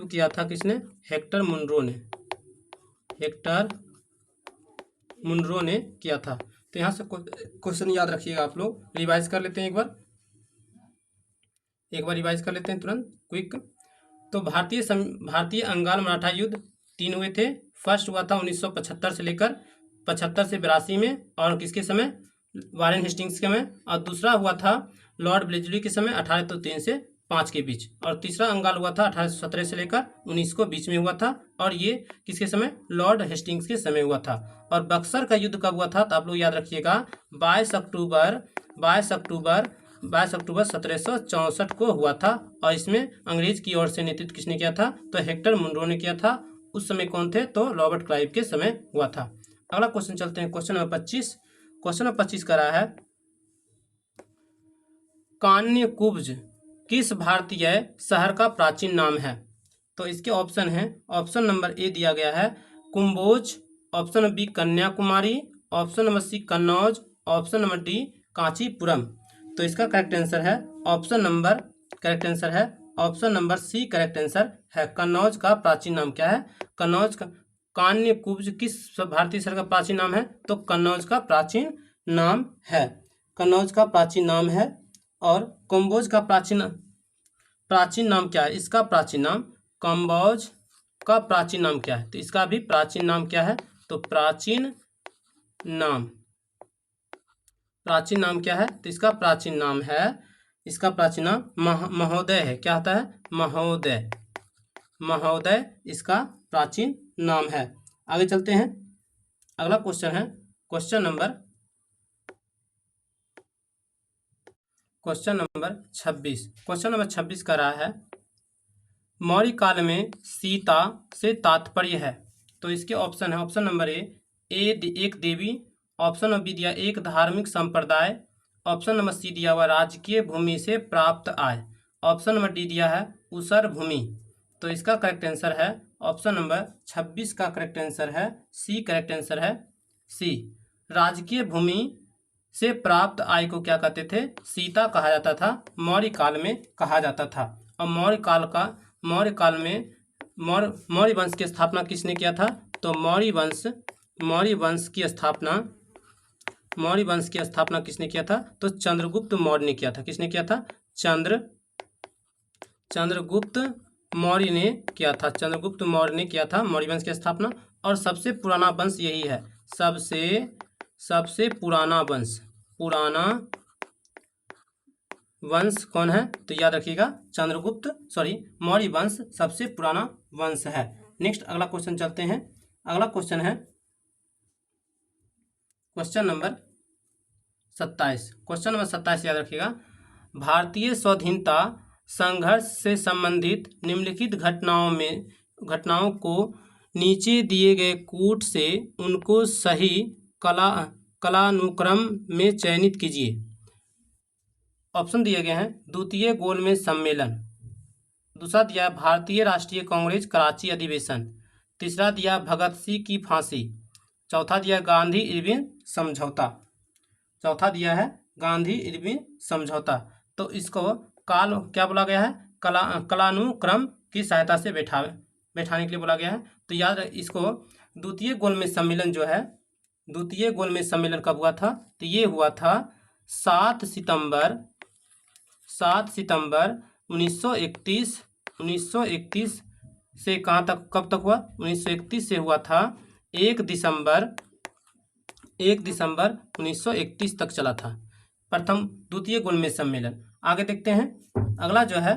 किया था किसने? हेक्टर मुनरो ने किया था। तो यहाँ से क्वेश्चन याद रखिएगा, आप लोग रिवाइज कर लेते हैं, एक बार रिवाइज कर लेते हैं तुरंत क्विक। तो भारतीय अंगाल मराठा युद्ध 3 हुए थे। फर्स्ट हुआ था 1975 से लेकर 75 से 82 में, और किसके समय, वारेन हेस्टिंग्स के समय। और दूसरा हुआ था लॉर्ड ब्लेजली के समय 1803 से 5 के बीच। और तीसरा अंगाल हुआ था 1817 से लेकर 19 को बीच में हुआ था, और ये किसके समय, लॉर्ड हेस्टिंग्स के समय हुआ था। और बक्सर का युद्ध कब हुआ था, तो आप लोग याद रखिएगा 22 अक्टूबर 1764 को हुआ था। और इसमें अंग्रेज की ओर से नेतृत्व किसने किया था, तो हेक्टर मुनरो ने किया था। उस समय कौन थे, तो रॉबर्ट क्लाइव के समय हुआ था। अगला क्वेश्चन चलते हैं, क्वेश्चन नंबर 25। क्वेश्चन नंबर 25 का रहा है, कान्यकुब्ज किस भारतीय शहर का प्राचीन नाम है। तो इसके ऑप्शन हैं, ऑप्शन नंबर ए दिया गया है Kumbhoj, option number b Kanyakumari, option number c Kannauj, option number d Kanchipuram. तो इसका करेक्ट आंसर है ऑप्शन नंबर सी करेक्ट आंसर है। कन्नौज का प्राचीन नाम क्या है, कन्नौज का, कान्यकुब्ज किस भारतीय शहर का प्राचीन नाम है, तो कन्नौज का प्राचीन नाम है, कन्नौज का प्राचीन नाम है। और कम्बोज का प्राचीन नाम क्या है, इसका प्राचीन नाम, कम्बोज का प्राचीन नाम क्या है, तो इसका भी प्राचीन नाम क्या है, तो प्राचीन नाम क्या है, तो इसका प्राचीन नाम है, इसका प्राचीन नाम महोदय है। क्या होता है, महोदय इसका प्राचीन नाम है। आगे चलते हैं, अगला क्वेश्चन है क्वेश्चन नंबर 26। क्वेश्चन नंबर 26 का रहा है, मौर्य काल में सीता से तात्पर्य है। तो इसके ऑप्शन है, ऑप्शन नंबर ए एक देवी, ऑप्शन नंबर बी दिया एक धार्मिक संप्रदाय, ऑप्शन नंबर सी दिया हुआ राजकीय भूमि से प्राप्त आय, ऑप्शन नंबर डी दिया है उसर भूमि। तो इसका करेक्ट आंसर है ऑप्शन नंबर 26 का करेक्ट आंसर है सी, करेक्ट आंसर है सी। राजकीय भूमि से प्राप्त आय को क्या कहते थे, सीता कहा जाता था, मौर्य काल में कहा जाता था। और मौर्य काल में मौर्य वंश की स्थापना किसने किया था, तो मौर्य वंश की स्थापना किसने किया था, तो चंद्रगुप्त मौर्य ने किया था। किसने किया था, चंद्रगुप्त मौर्य ने किया था, चंद्रगुप्त मौर्य ने किया था मौर्य वंश की स्थापना। और सबसे पुराना वंश यही है, सबसे पुराना वंश कौन है, तो याद रखिएगा मौर्य वंश सबसे पुराना वंश है। नेक्स्ट अगला क्वेश्चन चलते हैं, अगला क्वेश्चन है क्वेश्चन नंबर 27। क्वेश्चन नंबर 27 याद रखिएगा, भारतीय स्वाधीनता संघर्ष से संबंधित निम्नलिखित घटनाओं को नीचे दिए गए कूट से उनको सही कालानुक्रम में चयनित कीजिए। ऑप्शन दिए गए हैं, द्वितीय गोलमेज सम्मेलन, दूसरा दिया भारतीय राष्ट्रीय कांग्रेस कराची अधिवेशन, तीसरा दिया भगत सिंह की फांसी, चौथा दिया गांधी इरविन समझौता, चौथा दिया है गांधी इरविन समझौता। तो इसको क्या बोला गया है, कालानुक्रम की सहायता से बैठाने के लिए बोला गया है। तो याद इसको द्वितीय गोलमेज सम्मेलन जो है, द्वितीय गोलमेज सम्मेलन कब हुआ था, तो ये हुआ था 7 सितंबर 1931 से कहाँ तक, कब तक हुआ, 1931 से हुआ था 1 दिसंबर 1931 तक चला था प्रथम द्वितीय गोलमेज सम्मेलन। आगे देखते हैं, अगला जो है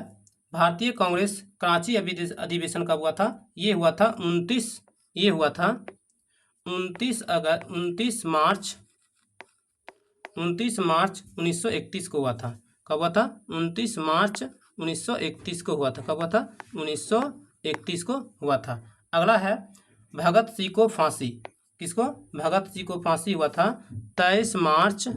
भारतीय कांग्रेस कराची अधिवेशन कब हुआ था, ये हुआ था 29 मार्च 1931 को हुआ था। कब हुआ था, 29 मार्च 1931 को हुआ था। कब हुआ था, 1931 को हुआ था। अगला है भगत सिंह को फांसी, किसको, भगत सिंह को फांसी हुआ था 23 मार्च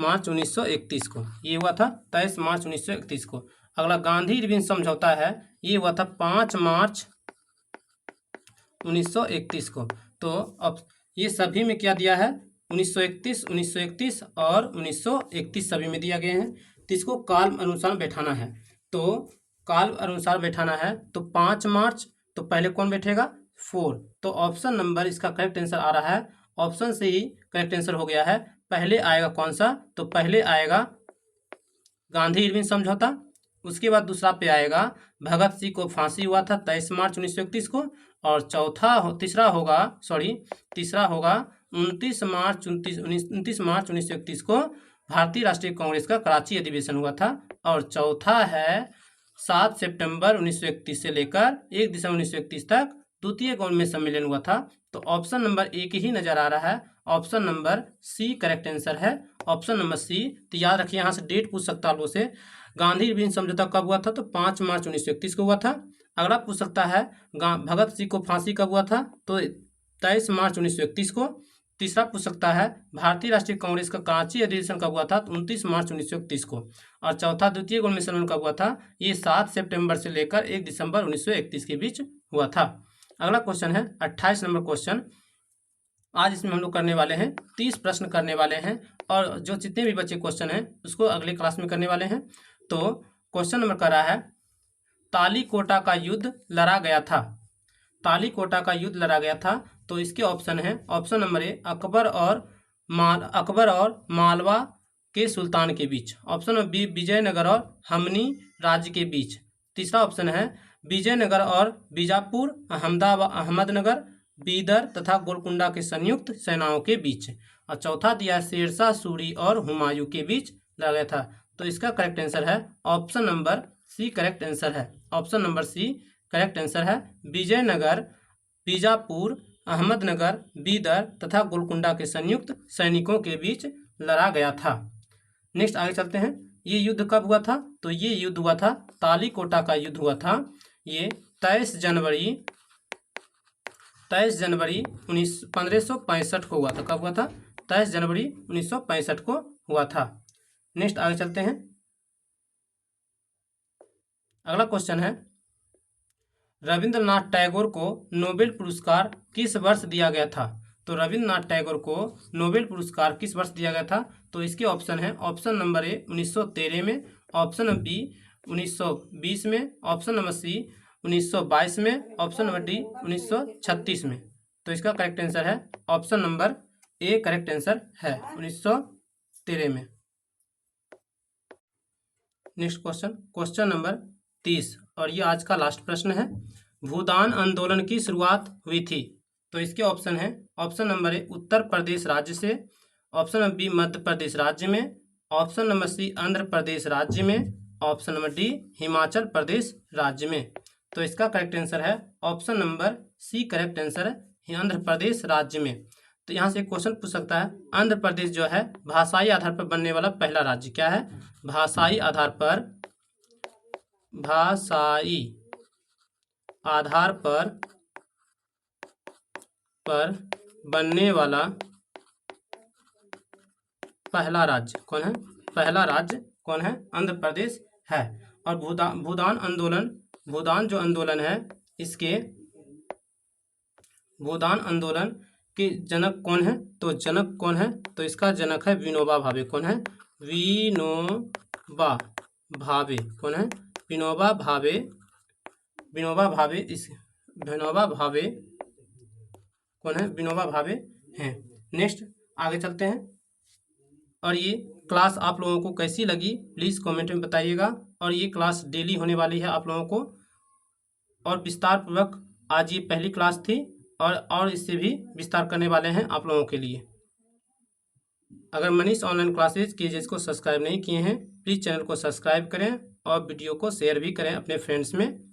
1931 को, ये हुआ था 23 मार्च 1931 को। अगला गांधी इरविन समझौता है, ये हुआ था 5 मार्च 1931 को। तो अब ये सभी में क्या दिया है, 1931 और 1931 सभी में दिया गए हैं। तो इसको काल अनुसार बैठाना है, तो 5 मार्च, तो पहले कौन बैठेगा, 4। तो ऑप्शन नंबर इसका करेक्ट आंसर आ रहा है, ऑप्शन से ही करेक्ट आंसर हो गया है। पहले आएगा कौन सा, तो पहले आएगा गांधी इरविन समझौता, उसके बाद दूसरा पे आएगा भगत सिंह को फांसी हुआ था 23 मार्च 1931 को, और तीसरा होगा 29 मार्च 1931 को भारतीय राष्ट्रीय कांग्रेस का कराची अधिवेशन हुआ था, और चौथा है 7 सितंबर 1931 से लेकर 1 दिसंबर 1931 तक द्वितीय गवर्नमेंट सम्मेलन हुआ था। तो ऑप्शन नंबर एक ही नजर आ रहा है, ऑप्शन नंबर सी करेक्ट आंसर है, ऑप्शन नंबर सी। तो याद रखिए, यहाँ से डेट पूछ सकता है लोगों से, गांधी इरविन समझौता कब हुआ था, तो 5 मार्च 1931 को हुआ था। अगला पूछ सकता है भगत सिंह को फांसी कब हुआ था, तो 23 मार्च 1931 को। तीसरा पूछ सकता है भारतीय राष्ट्रीय कांग्रेस का कराची अधिवेशन कब हुआ था, तो 29 मार्च 1931 को। और चौथा द्वितीय गवर्नमेंट सम्मेलन कब हुआ था, ये 7 सितंबर से लेकर 1 दिसंबर 1931 के बीच हुआ था। अगला क्वेश्चन है 28 नंबर क्वेश्चन। आज इसमें हम लोग करने वाले हैं 30 प्रश्न करने वाले हैं, और जो जितने भी बच्चे क्वेश्चन हैं उसको अगले क्लास में करने वाले हैं। तो क्वेश्चन नंबर कर रहा है, तालीकोटा का युद्ध लड़ा गया था, तालीकोटा का युद्ध लड़ा गया था। तो इसके ऑप्शन है, ऑप्शन नंबर ए अकबर और मालवा के सुल्तान के बीच, ऑप्शन नंबर बी विजयनगर और हमनी राज्य के बीच, तीसरा ऑप्शन है विजयनगर और बीजापुर अहमदनगर बीदर तथा गोलकुंडा के संयुक्त सेनाओं के बीच, और चौथा दिया शेरशाह सूरी और हुमायूं के बीच लड़ा गया था। तो इसका करेक्ट आंसर है ऑप्शन नंबर सी करेक्ट आंसर है, ऑप्शन नंबर सी करेक्ट आंसर है, विजयनगर, बीजापुर, अहमदनगर, बीदर तथा गोलकुंडा के संयुक्त सैनिकों के बीच लड़ा गया था। नेक्स्ट आगे चलते हैं, ये युद्ध कब हुआ था, तो ये युद्ध हुआ था, तालीकोटा का युद्ध हुआ था, ये 23 जनवरी 1565 को हुआ था। कब हुआ था, 23 जनवरी 1965 को हुआ था। नेक्स्ट आगे चलते हैं, अगला क्वेश्चन है, रविंद्रनाथ टैगोर को नोबेल पुरस्कार किस वर्ष दिया गया था, तो रविंद्रनाथ टैगोर को नोबेल पुरस्कार किस वर्ष दिया गया था, तो इसके ऑप्शन है, ऑप्शन नंबर ए 1913 में, ऑप्शन नंबर बी 1920 में, ऑप्शन नंबर सी 1922 में, ऑप्शन नंबर डी 1936 में। तो इसका करेक्ट आंसर है ऑप्शन नंबर ए करेक्ट आंसर है 1913 में। नेक्स्ट क्वेश्चन नंबर 30, और ये आज का लास्ट प्रश्न है, भूदान आंदोलन की शुरुआत हुई थी, तो इसके ऑप्शन है, ऑप्शन नंबर ए उत्तर प्रदेश राज्य से, option number b Madhya Pradesh राज्य में, option number c Andhra Pradesh राज्य में, option number d Himachal Pradesh राज्य में। तो इसका करेक्ट आंसर है ऑप्शन नंबर सी करेक्ट आंसर है, आंध्र प्रदेश राज्य में। तो यहाँ से क्वेश्चन पूछ सकता है, आंध्र प्रदेश जो है भाषाई आधार पर बनने वाला पहला राज्य क्या है, भाषाई आधार पर बनने वाला पहला राज्य कौन है, पहला राज्य कौन है, आंध्र प्रदेश है। और भूदान जो आंदोलन है, इसके भूदान आंदोलन के जनक कौन है, तो जनक कौन है, तो इसका जनक है विनोबा भावे। कौन है, विनोबा भावे। कौन है, विनोबा भावे कौन है, विनोबा भावे हैं। नेक्स्ट आगे चलते हैं, और ये क्लास आप लोगों को कैसी लगी प्लीज़ कमेंट में बताइएगा, और ये क्लास डेली होने वाली है आप लोगों को, और विस्तार पूर्वक आज ये पहली क्लास थी, और इससे भी विस्तार करने वाले हैं आप लोगों के लिए। अगर मनीष ऑनलाइन क्लासेज के जिसको सब्सक्राइब नहीं किए हैं, प्लीज़ चैनल को सब्सक्राइब करें और वीडियो को शेयर भी करें अपने फ्रेंड्स में।